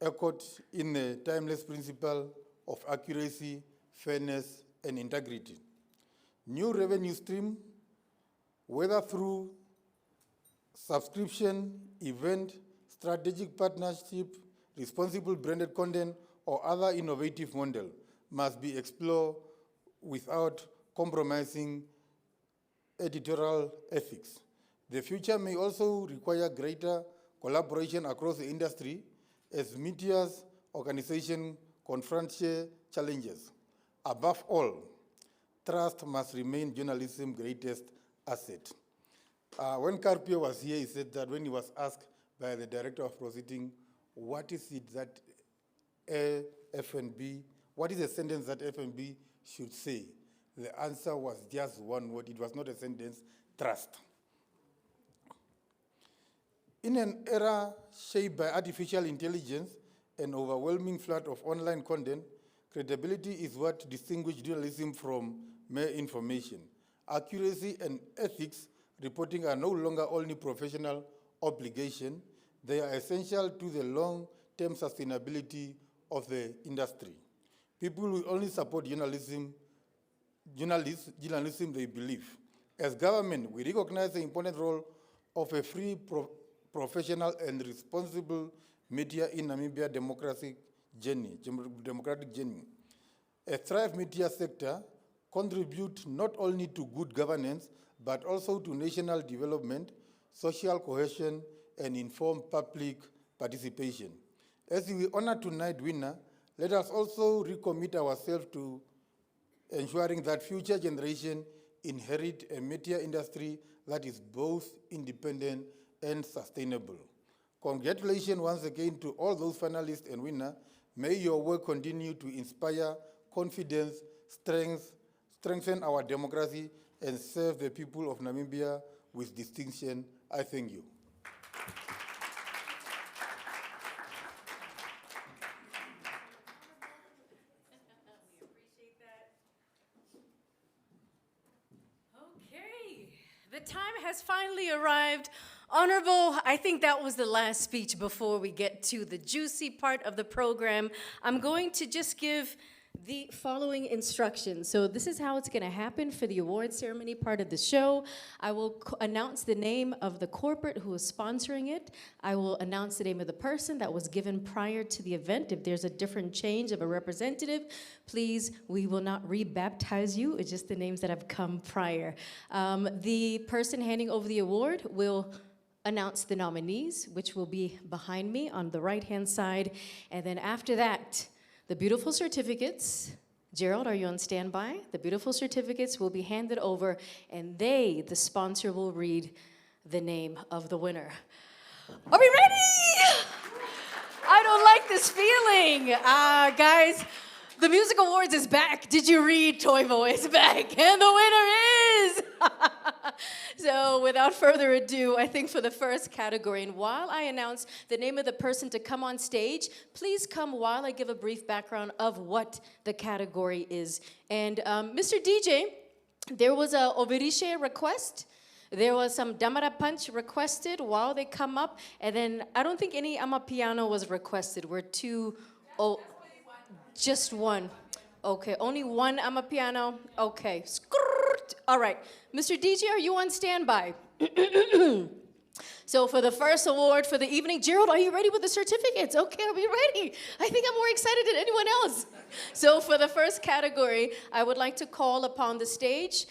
anchored in the timeless principle of accuracy, fairness, and integrity. New revenue stream, whether through subscription, event, strategic partnership, responsible branded content, or other innovative model, must be explored without compromising editorial ethics. The future may also require greater collaboration across the industry as media's organizations confront shared challenges. Above all, trust must remain journalism's greatest asset. When Carpio was here, he said that when he was asked by the director of proceeding, what is it that FNB, what is the sentence that FNB should say? The answer was just one word. It was not a sentence, trust. In an era shaped by artificial intelligence and overwhelming flood of online content, credibility is what distinguishes journalism from mere information. Accuracy and ethics reporting are no longer only professional obligation, they are essential to the long-term sustainability of the industry. People will only support journalism they believe. As government, we recognize the important role of a free, professional, and responsible media in Namibia's democratic journey. A thriving media sector contributes not only to good governance, but also to national development, social cohesion, and informed public participation. As we honor tonight's winner, let us also recommit ourselves to ensuring that future generations inherit a media industry that is both independent and sustainable. Congratulations once again to all those finalists and winners. May your work continue to inspire confidence, strengthen our democracy, and serve the people of Namibia with distinction. I thank you. Okay, the time has finally arrived Honorable, I think that was the last speech before we get to the juicy part of the program. I'm going to just give the following instructions. So this is how it's going to happen for the award ceremony part of the show. I will announce the name of the corporate who is sponsoring it. I will announce the name of the person that was given prior to the event. If there's a different change of a representative, please, we will not rebaptize you. It's just the names that have come prior. The person handing over the award will announce the nominees, which will be behind me on the right-hand side. And then after that, the beautiful certificates, Gerald, are you on standby? The beautiful certificates will be handed over, and they, the sponsor, will read the name of the winner. Are we ready? I don't like this feeling. Guys, the Music Awards is back. Did you read Toivo is back? And the winner is... So without further ado, I think for the first category, and while I announce the name of the person to come on stage, please come while I give a brief background of what the category is. And Mr. DJ, there was a Oberishe request. There was some Damara Punch requested while they come up, and then I don't think any Amapiano was requested. We're two, just one. Okay, only one Amapiano. Okay. All right, Mr. DJ, are you on standby? So for the first award for the evening, Gerald, are you ready with the certificates? Okay, are we ready? I think I'm more excited than anyone else. So for the first category, I would like to call upon the stage.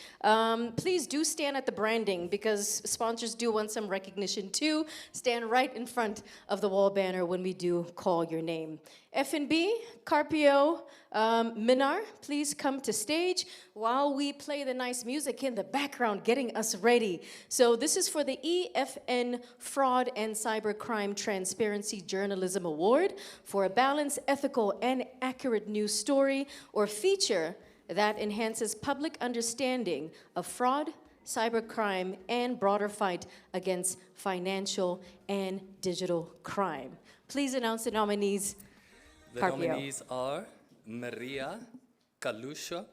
Please do stand at the branding because sponsors do want some recognition too. Stand right in front of the wall banner when we do call your name. F&B, Carpio, Minar, please come to stage while we play the nice music in the background, getting us ready. So this is for the EFN Fraud and Cybercrime Transparency Journalism Award for a balanced, ethical, and accurate news story or feature that enhances public understanding of fraud, cybercrime, and broader fight against financial and digital crime. Please announce the nominees. The nominees are Maria Kalusha,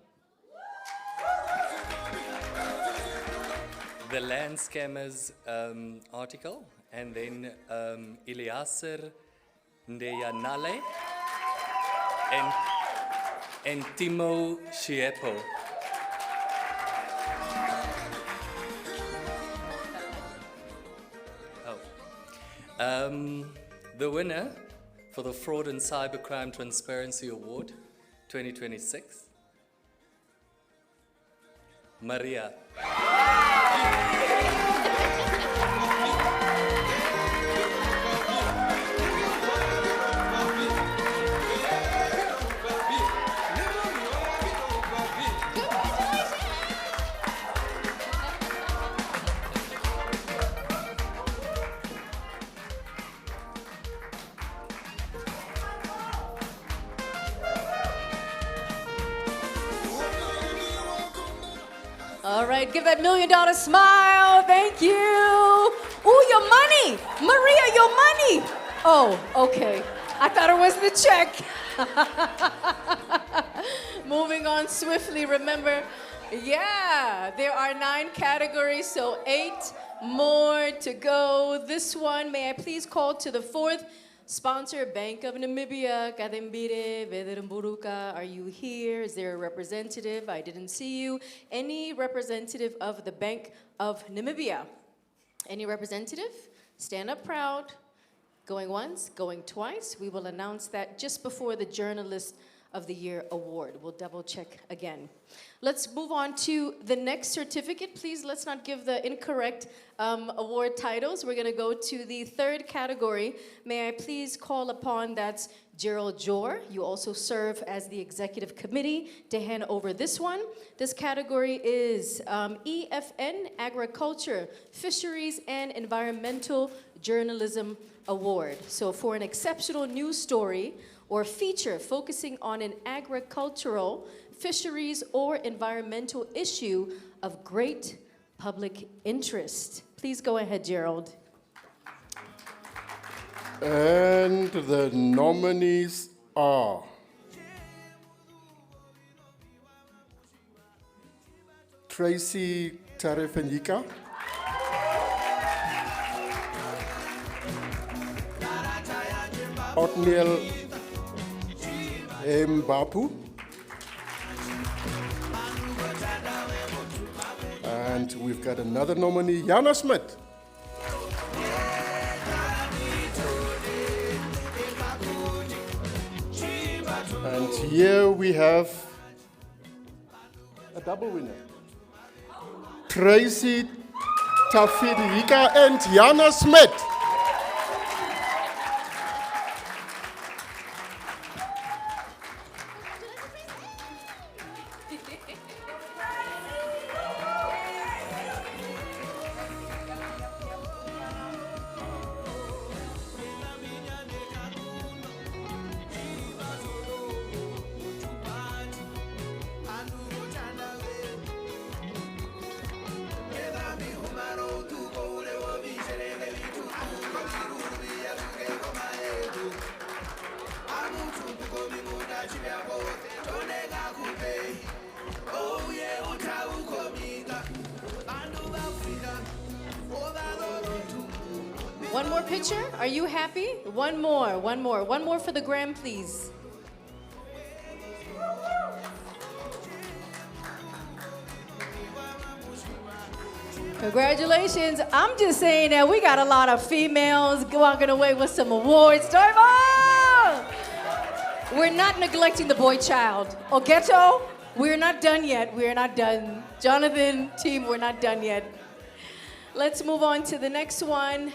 the Land Scammers article, and then Ilyasir Ndeyanale and Timo Shiepo. The winner for the Fraud and Cybercrime Transparency Award 2026, Maria. All right, give that $1 million smile. Thank you. Ooh, your money. Maria, your money. Oh, okay. I thought it was the check. Moving on swiftly, remember, yeah, there are 9 categories, so 8 more to go. This one, may I please call to the 4th sponsor, Bank of Namibia, Kadembire, Vederimburuka, are you here? Is there a representative? I didn't see you. Any representative of the Bank of Namibia? Any representative? Stand up proud. Going once, going twice. We will announce that just before the Journalist of the Year award. We'll double check again. Let's move on to the next certificate. Please, let's not give the incorrect award titles. We're gonna go to the 3rd category. May I please call upon, that's Gerald Jor. You also serve as the executive committee to hand over this one. This category is EFN Agriculture, Fisheries, and Environmental Journalism Award. So for an exceptional news story or feature focusing on an agricultural, fisheries, or environmental issue of great public interest. Please go ahead, Gerald. And the nominees are Tracy Tarefenyika, Otniel Mbapu. And we've got another nominee, Jana Smith. And here we have a double winner. Tracy Tafirika and Jana Smith. One more picture? Are you happy? One more for the gram, please. Congratulations. I'm just saying that we got a lot of females walking away with some awards. Darva! We're not neglecting the boy child. Ogeto, we're not done yet. We're not done. Jonathan, team, we're not done yet. Let's move on to the next one.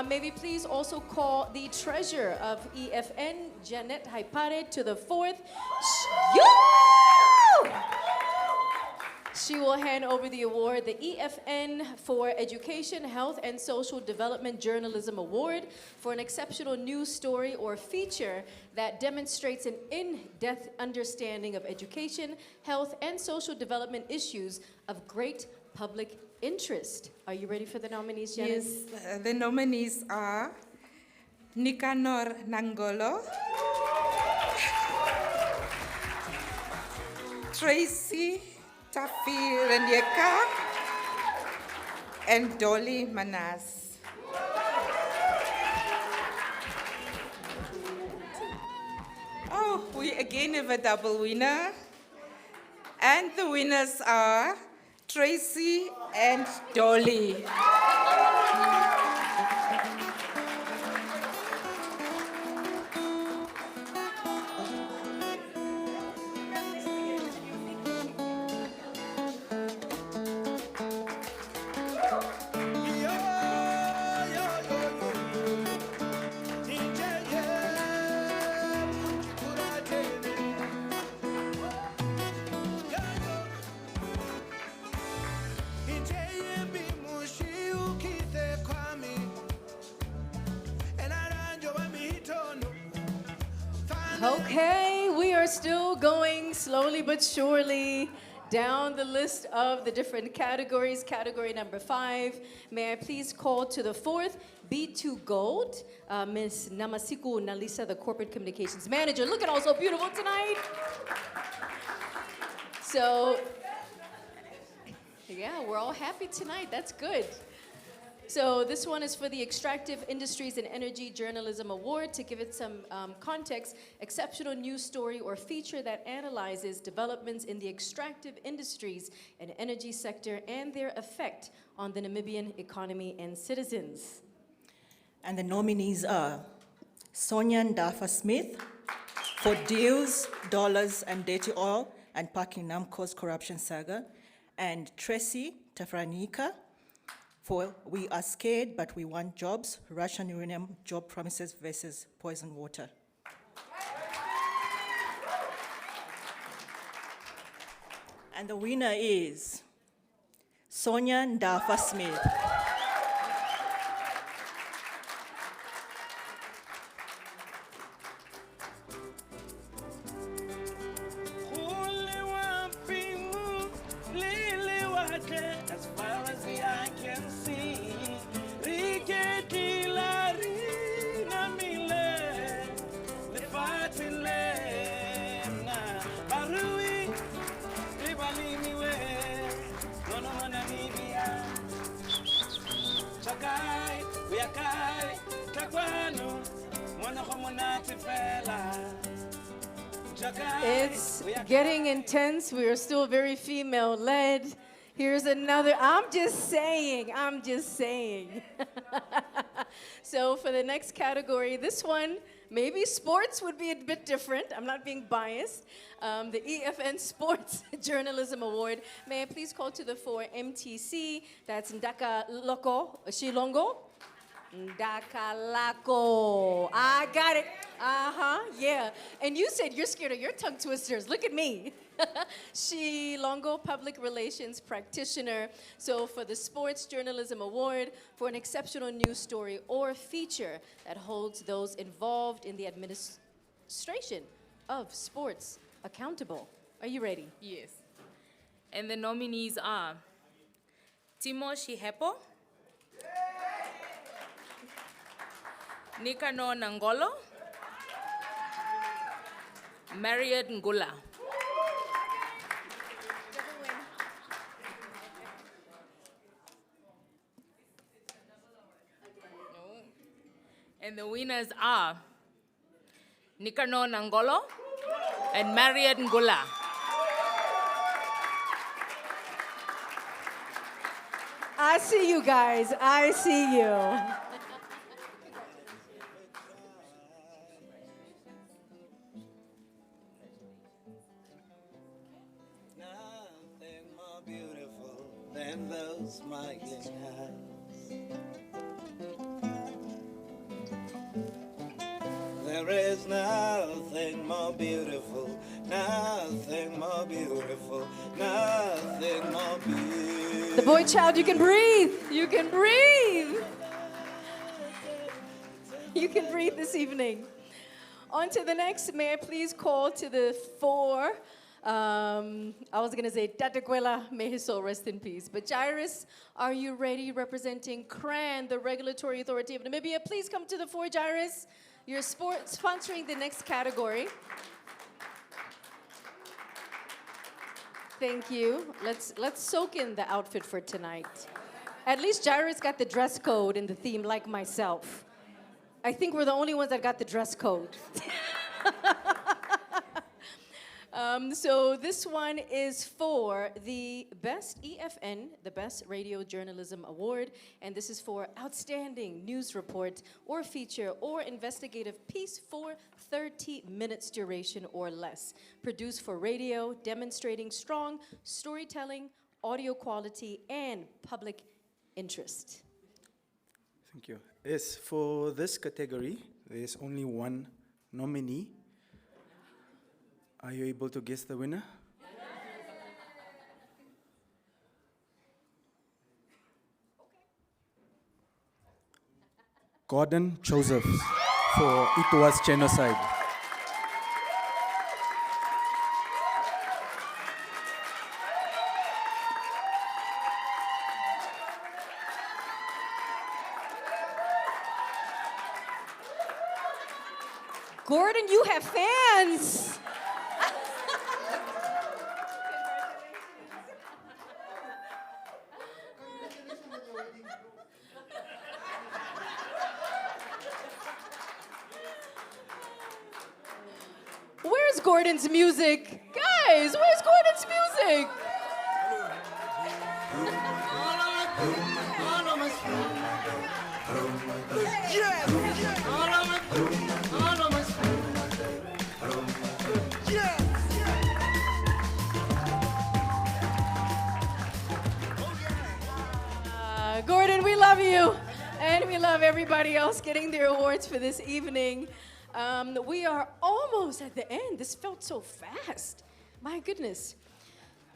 Maybe please also call the treasurer of EFN, Janet Haipare, to the fourth. She will hand over the award, the EFN for Education, Health, and Social Development Journalism Award for an exceptional news story or feature that demonstrates an in-depth understanding of education, health, and social development issues of great public interest. Are you ready for the nominees, Janet? Yes, the nominees are Nicanor Nangolo, Tracy Tafi Rendieka, and Dolly Manas. Oh, we again have a double winner. And the winners are Tracy and Dolly. Okay, we are still going slowly but surely down the list of the different categories. Category number 5, may I please call to the fourth, B2 Gold, Ms. Namasiku Nalisa, the Corporate Communications Manager. Looking all so beautiful tonight. So, yeah, we're all happy tonight. That's good. So this one is for the Extractive Industries and Energy Journalism Award. To give it some context, exceptional news story or feature that analyzes developments in the extractive industries and energy sector and their effect on the Namibian economy and citizens. And the nominees are Sonia Ndafa Smith for Deals, Dollars, and Dirty Oil and Parking Namco's corruption saga, and Tracy Tafranika for We Are Scared But We Want Jobs, Russian uranium job promises versus poison water. And the winner is Sonia Ndafa Smith. As far as the eye can see, It's getting intense. We are still very female-led. Here's another, I'm just saying. So for the next category, this one, maybe sports would be a bit different. I'm not being biased. The EFN Sports Journalism Award. May I please call to the fore MTC, that's Ndaka Loko Shilongo. Ndakalako. I got it. Yeah. And you said you're scared of your tongue twisters. Look at me. Shilongo, Public Relations Practitioner. So for the Sports Journalism Award for an exceptional news story or feature that holds those involved in the administration of sports accountable. Are you ready? Yes. And the nominees are Timo Shihepo, Nikano Nangolo, Marriott Ngula. And the winners are Nikano Nangolo and Marriott Ngula. I see you guys. I see you. Nothing more beautiful than those smiling eyes. There is nothing more beautiful, nothing more beautiful, nothing more beautiful. The boy child, you can breathe. You can breathe. You can breathe this evening. On to the next. May I please call to the fore. I was going to say Tatequela, may his soul rest in peace. But Jairus, are you ready, representing CRAN, the Regulatory Authority of Namibia? Please come to the fore, Jairus. You're sponsoring the next category. Thank you. Let's soak in the outfit for tonight. At least Jairus got the dress code and the theme, like myself. I think we're the only ones that got the dress code. So this one is for the Best EFN, the Best Radio Journalism Award, and this is for Outstanding News Report or Feature or Investigative Piece for 30 minutes duration or less, produced for radio, demonstrating strong storytelling, audio quality, and public interest. Thank you. Yes, for this category, there's only one nominee. Are you able to guess the winner? Gordon Joseph for It Was Genocide. Gordon, you have fans. Where's Gordon's music? Guys, where's Gordon's music? Gordon, we love you. And we love everybody else getting their awards for this evening. We are almost at the end. This felt so fast. My goodness.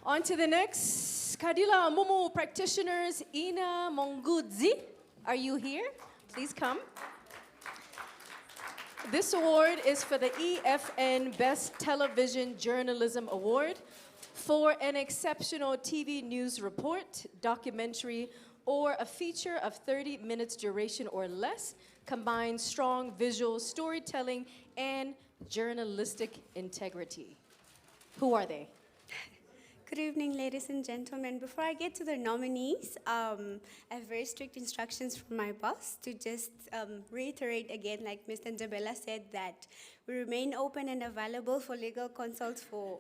On to the next. Kadila Mumu practitioners, Ina Mongudzi. Are you here? Please come. This award is for the EFN Best Television Journalism Award for an exceptional TV news report, documentary, or a feature of 30 minutes duration or less, combines strong visual storytelling and journalistic integrity. Who are they? Good evening, ladies and gentlemen. Before I get to the nominees, I have very strict instructions from my boss to just reiterate again, like Mr. Ndebela said, that we remain open and available for legal consults for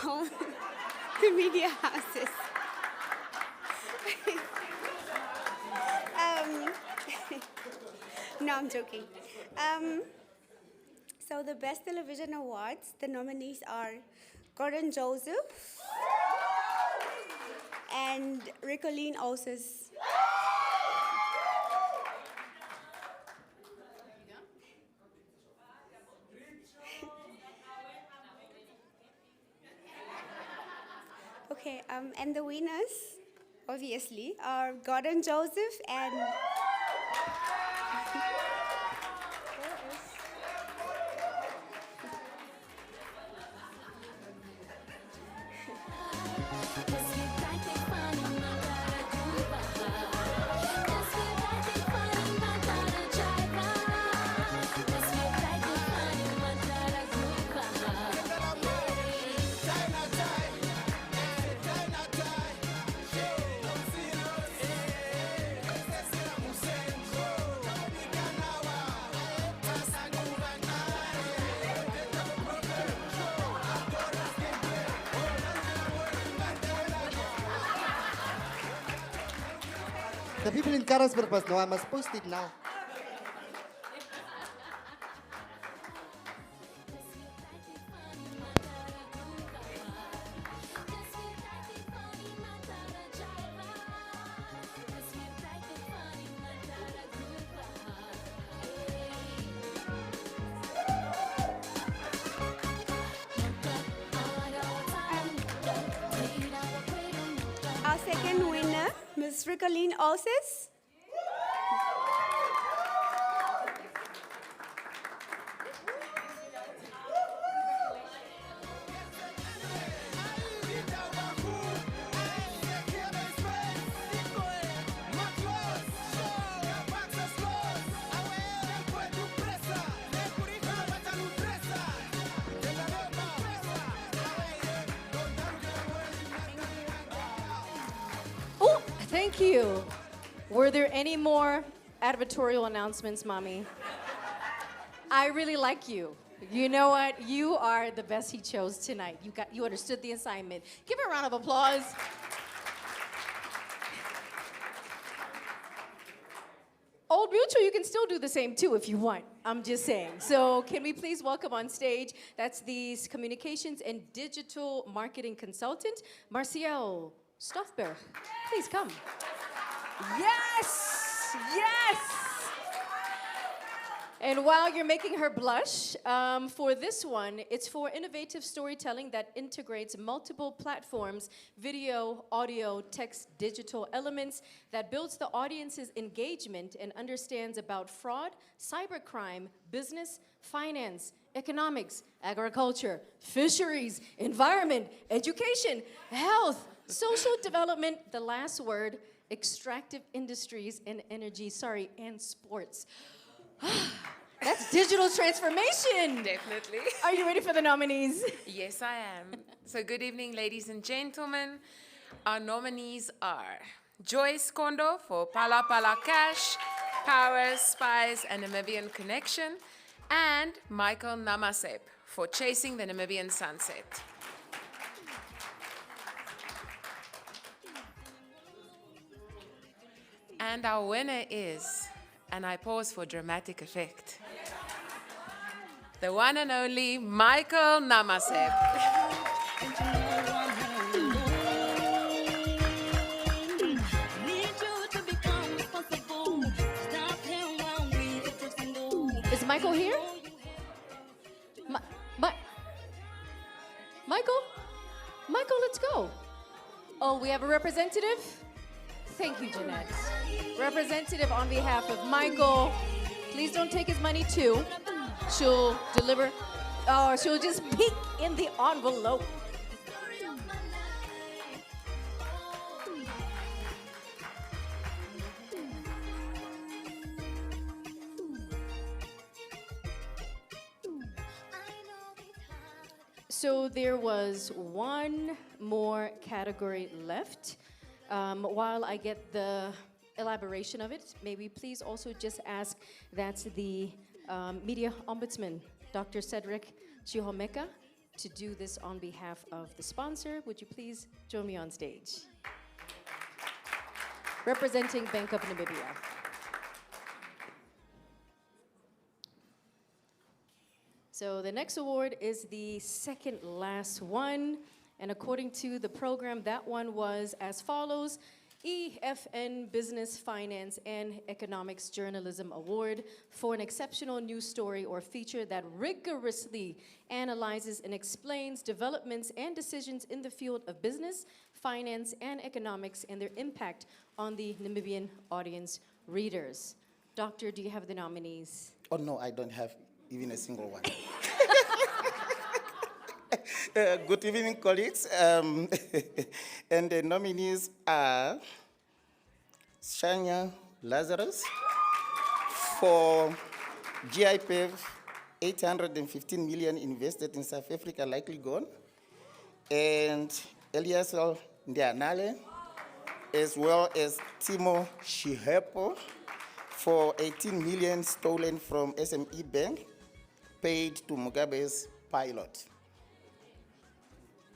all the media houses. No, I'm joking. So the Best Television Awards, the nominees are Gordon Joseph and Ricoline Oses. Okay, and the winners, obviously, are Gordon Joseph and The people in Karasburg must know. I must post it now. our second winner, Ms. Ricoline Oses. Oh, thank you. Were there any more advertorial announcements, Mommy? I really like you. You know what? You are the best he chose tonight. You understood the assignment. Give her a round of applause. Old Mutual, you can still do the same too if you want. I'm just saying. So can we please welcome on stage, that's the communications and digital marketing consultant, Marciel Stoffberg. Please come. Yes! Yes! And while you're making her blush, for this one, it's for innovative storytelling that integrates multiple platforms, video, audio, text, digital elements that builds the audience's engagement and understands about fraud, cybercrime, business, finance, economics, agriculture, fisheries, environment, education, health, social development, the last word, extractive industries and energy, and sports. That's digital transformation. Definitely. Are you ready for the nominees? Yes, I am. So good evening, ladies and gentlemen. Our nominees are Joyce Kondo for Pala Pala Cash, Power, Spies, and Namibian Connection, and Michael Namasep for Chasing the Namibian Sunset. And our winner is, and I pause for dramatic effect, the one and only Michael Namasep. Is Michael here? Michael? Michael, let's go. Oh, we have a representative? Thank you, Jeanette. Representative on behalf of Michael. Please don't take his money too. She'll deliver, or she'll just peek in the envelope. So there was one more category left. While I get the elaboration of it, maybe please also just ask that the Media Ombudsman, Dr. Cedric Chihomeka, to do this on behalf of the sponsor. Would you please join me on stage? Representing Bank of Namibia. So the next award is the second last one. And according to the program, that one was as follows: EFN Business, Finance, and Economics Journalism Award for an exceptional news story or feature that rigorously analyzes and explains developments and decisions in the field of business, finance, and economics and their impact on the Namibian audience readers. Doctor, do you have the nominees? Oh, no, I don't have even a single one. Good evening, colleagues. And the nominees are Shania Lazarus for GIPF 815 million invested in South Africa, likely gone, and Eliasel Ndianale, as well as Timo Shihepo for 18 million stolen from SME Bank, paid to Mugabe's pilot.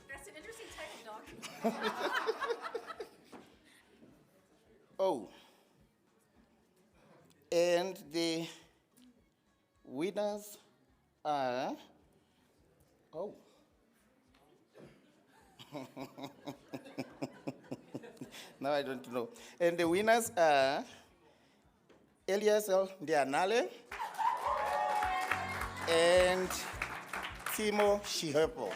That's an interesting title, Doc. Oh, and the winners are, oh. Now I don't know. And the winners are Eliasel Ndianale and Timo Shihepo.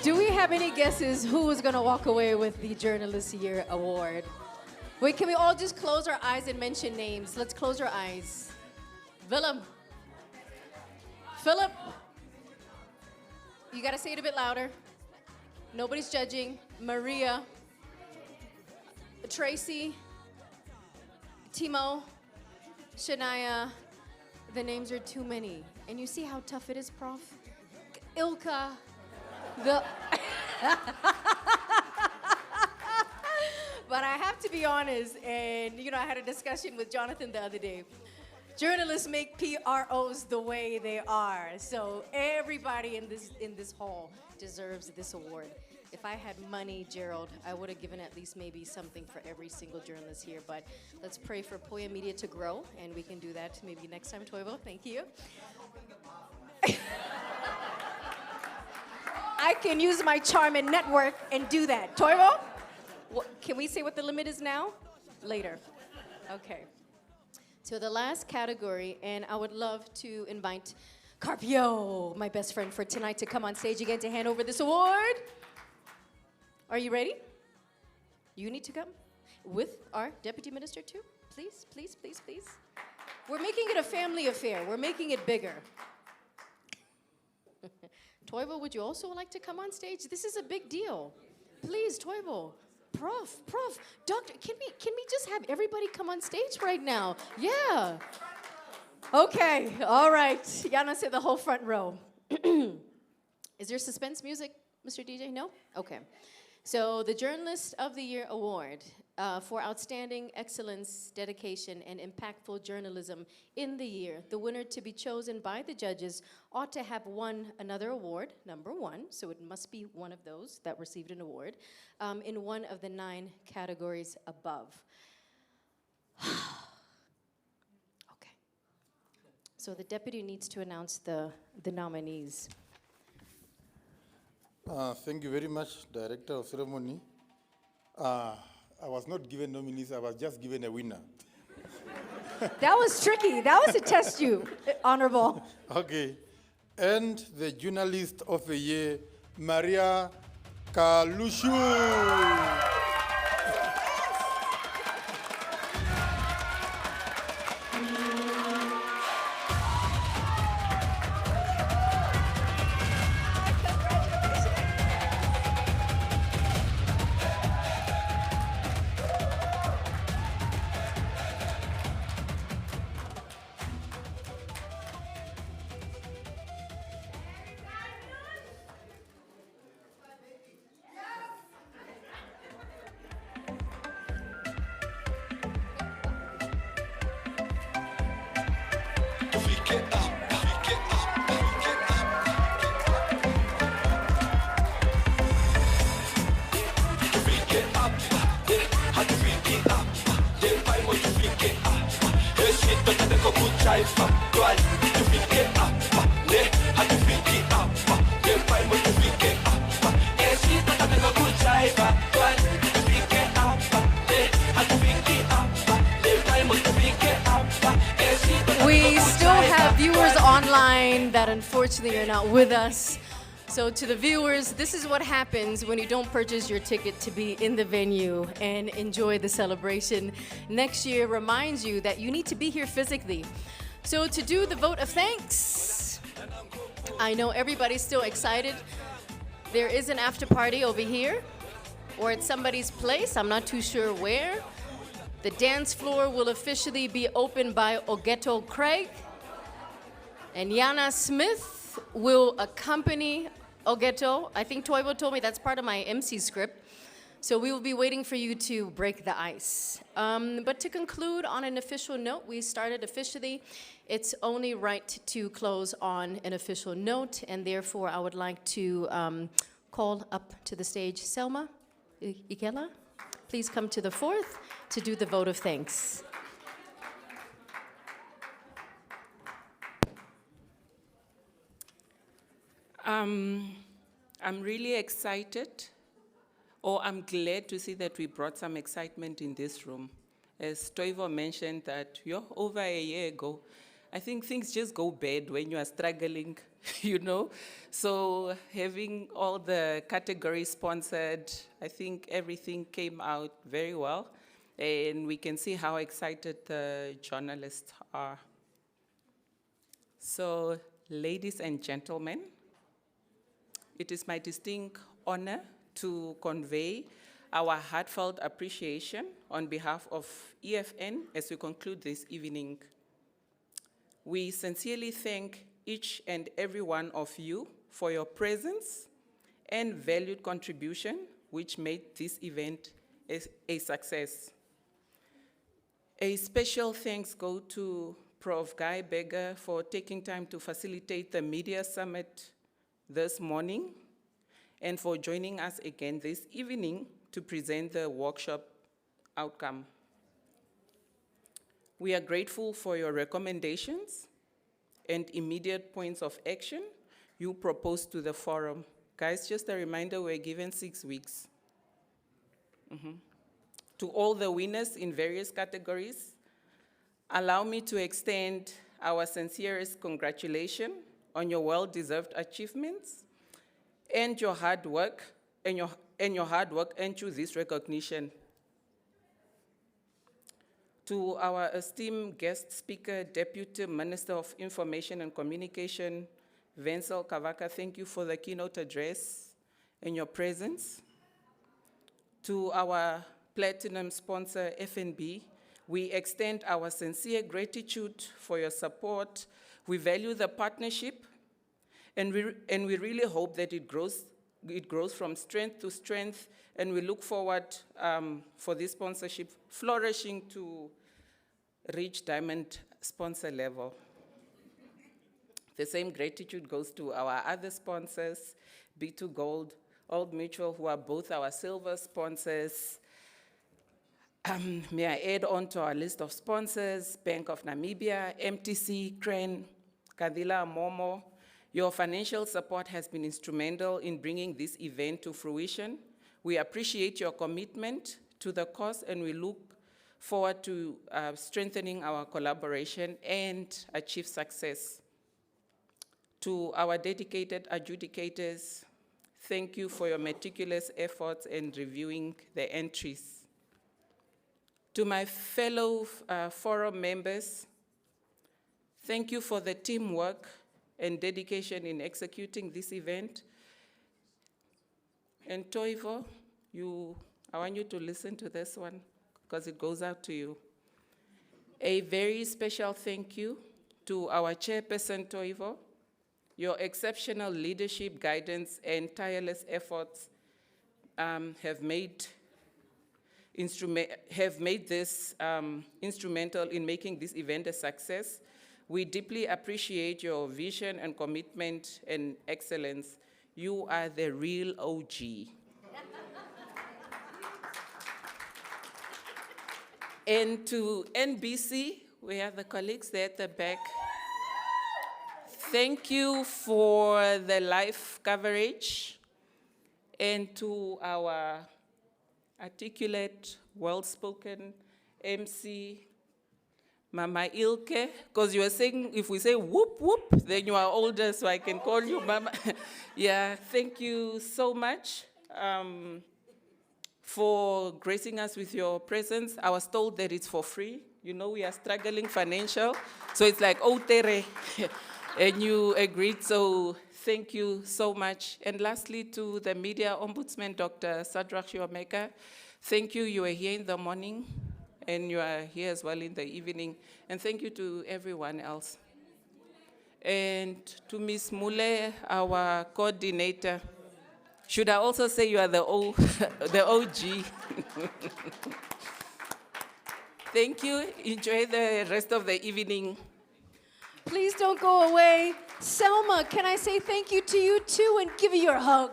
Do we have any guesses who is going to walk away with the Journalist Year Award? Wait, can we all just close our eyes and mention names? Let's close our eyes. Willem. Philip. You got to say it a bit louder. Nobody's judging. Maria. Tracy. Timo. Shania. The names are too many. And you see how tough it is, Prof? Ilka. But I have to be honest, and I had a discussion with Jonathan the other day. Journalists make PROs the way they are, so everybody in this hall deserves this award. If I had money, Gerald, I would have given at least maybe something for every single journalist here. But let's pray for Poya Media to grow, and we can do that maybe next time, Toivo. Thank you. I can use my charm and network and do that. Toivo? Can we say what the limit is now? Later. Okay. So the last category, and I would love to invite Carpio, my best friend for tonight, to come on stage again to hand over this award. Are you ready? You need to come with our deputy minister too. Please, please, please, please. We're making it a family affair. We're making it bigger. Toivo, would you also like to come on stage? This is a big deal. Please, Toivo. Prof, Doctor, can we just have everybody come on stage right now? Yeah. Okay, all right. Yana said the whole front row. Is there suspense music, Mr. DJ? No? Okay. So the Journalist of the Year Award for outstanding excellence, dedication, and impactful journalism in the year. The winner to be chosen by the judges ought to have won another award, number one, so it must be one of those that received an award, in one of the 9 categories above. Okay. So the deputy needs to announce the nominees. Thank you very much, Director of Ceremony. I was not given nominees, I was just given a winner. That was tricky. That was to test you, Honorable. Okay. And the Journalist of the Year, Maria Kalushu. We still have viewers online that unfortunately are not with us. So to the viewers, this is what happens when you don't purchase your ticket to be in the venue and enjoy the celebration. Next year reminds you that you need to be here physically. So to do the vote of thanks, I know everybody's still excited. There is an after party over here or at somebody's place. I'm not too sure where. The dance floor will officially be opened by Ogeto Craig, and Yana Smith will accompany Ogeto. I think Toivo told me that's part of my MC script. So we will be waiting for you to break the ice. But to conclude on an official note, we started officially. It's only right to close on an official note, and therefore I would like to call up to the stage Selma Ikela. Please come to the fourth to do the vote of thanks. I'm really excited, or I'm glad to see that we brought some excitement in this room. As Toivo mentioned that over a year ago, I think things just go bad when you are struggling, you know? So having all the categories sponsored, I think everything came out very well. And we can see how excited the journalists are. So, ladies and gentlemen, it is my distinct honor to convey our heartfelt appreciation on behalf of EFN as we conclude this evening. We sincerely thank each and every one of you for your presence and valued contribution, which made this event a success. A special thanks go to Prof. Guy Beggar for taking time to facilitate the media summit this morning and for joining us again this evening to present the workshop outcome. We are grateful for your recommendations and immediate points of action you proposed to the forum. Guys, just a reminder, we're given 6 weeks. To all the winners in various categories, allow me to extend our sincerest congratulations on your well-deserved achievements and your hard work, and your hard work earned you this recognition. To our esteemed guest speaker, Deputy Minister of Information and Communication, Wenzel Kavaka, thank you for the keynote address and your presence. To our platinum sponsor, FNB, we extend our sincere gratitude for your support. We value the partnership, and we really hope that it grows from strength to strength, and we look forward for this sponsorship flourishing to reach diamond sponsor level. The same gratitude goes to our other sponsors, B2 Gold, Old Mutual, who are both our silver sponsors. May I add on to our list of sponsors, Bank of Namibia, MTC, Crane, Kadila Momo. Your financial support has been instrumental in bringing this event to fruition. We appreciate your commitment to the cause, and we look forward to strengthening our collaboration and achieve success. To our dedicated adjudicators, thank you for your meticulous efforts in reviewing the entries. To my fellow forum members, thank you for the teamwork and dedication in executing this event. And Toivo, I want you to listen to this one because it goes out to you. A very special thank you to our chairperson, Toivo. Your exceptional leadership, guidance, and tireless efforts have made this instrumental in making this event a success. We deeply appreciate your vision and commitment and excellence. You are the real OG. And to NBC, we have the colleagues there at the back. Thank you for the live coverage. And to our articulate, well-spoken MC, Mama Ilke, because you were saying if we say whoop whoop, then you are older, so I can call you Mama. Yeah, thank you so much for gracing us with your presence. I was told that it's for free. You know, we are struggling financial, so it's like, oh, tere, and you agreed, so thank you so much. And lastly, to the Media Ombudsman, Dr. Sadrak Shiwameka, thank you. You were here in the morning, and you are here as well in the evening. And thank you to everyone else. And to Ms. Mule, our coordinator. Should I also say you are the OG? Thank you. Enjoy the rest of the evening. Please don't go away. Selma, can I say thank you to you too and give you your hug?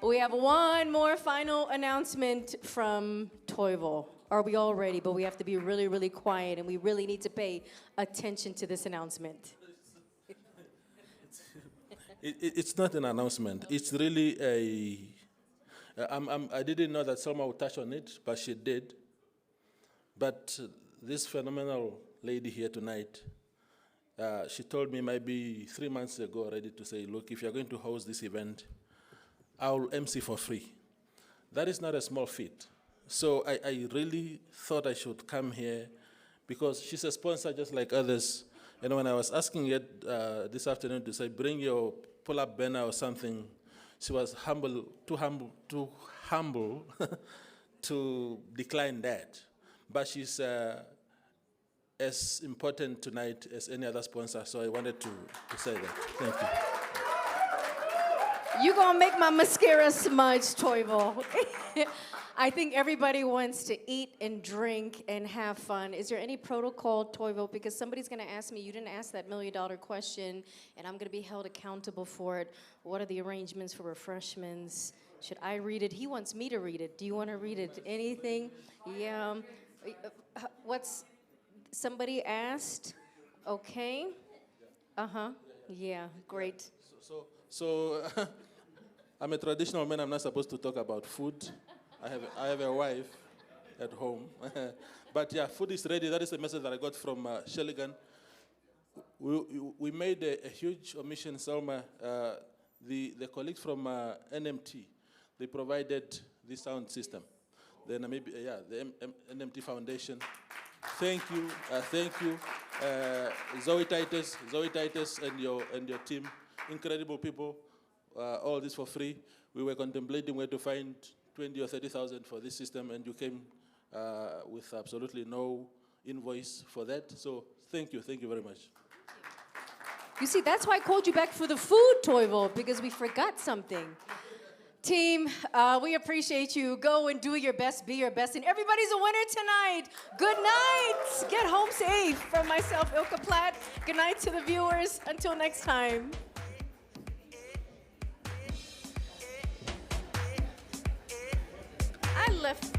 We have one more final announcement from Toivo. Are we all ready? But we have to be really, really quiet, and we really need to pay attention to this announcement. It's not an announcement. It's really I didn't know that Selma would touch on it, but she did. But this phenomenal lady here tonight, she told me maybe 3 months ago already to say, look, if you're going to host this event, I'll MC for free. That is not a small feat. So I really thought I should come here because she's a sponsor just like others. And when I was asking her this afternoon to say, bring your pull-up banner or something, she was too humble to decline that. But she's as important tonight as any other sponsor, so I wanted to say that. Thank you. You're gonna make my mascara smudge, Toivo. I think everybody wants to eat and drink and have fun. Is there any protocol, Toivo? Because somebody's gonna ask me, you didn't ask that $1 million question, and I'm gonna be held accountable for it. What are the arrangements for refreshments? Should I read it? He wants me to read it. Do you wanna read it? Anything? Yeah. Somebody asked? Okay. Yeah, great. So I'm a traditional man. I'm not supposed to talk about food. I have a wife at home. But yeah, food is ready. That is the message that I got from Sheligan. We made a huge omission, Selma. The colleagues from NMT, they provided the sound system. The Namibia, the NMT Foundation. Thank you, Zoe Titus, and your team. Incredible people. All this for free. We were contemplating where to find 20 or 30,000 for this system, and you came with absolutely no invoice for that. So thank you very much. You see, that's why I called you back for the food, Toivo, because we forgot something. Team, we appreciate you. Go and do your best, be your best, and everybody's a winner tonight. Good night. Get home safe. From myself, Ilka Platt. Good night to the viewers. Until next time. I left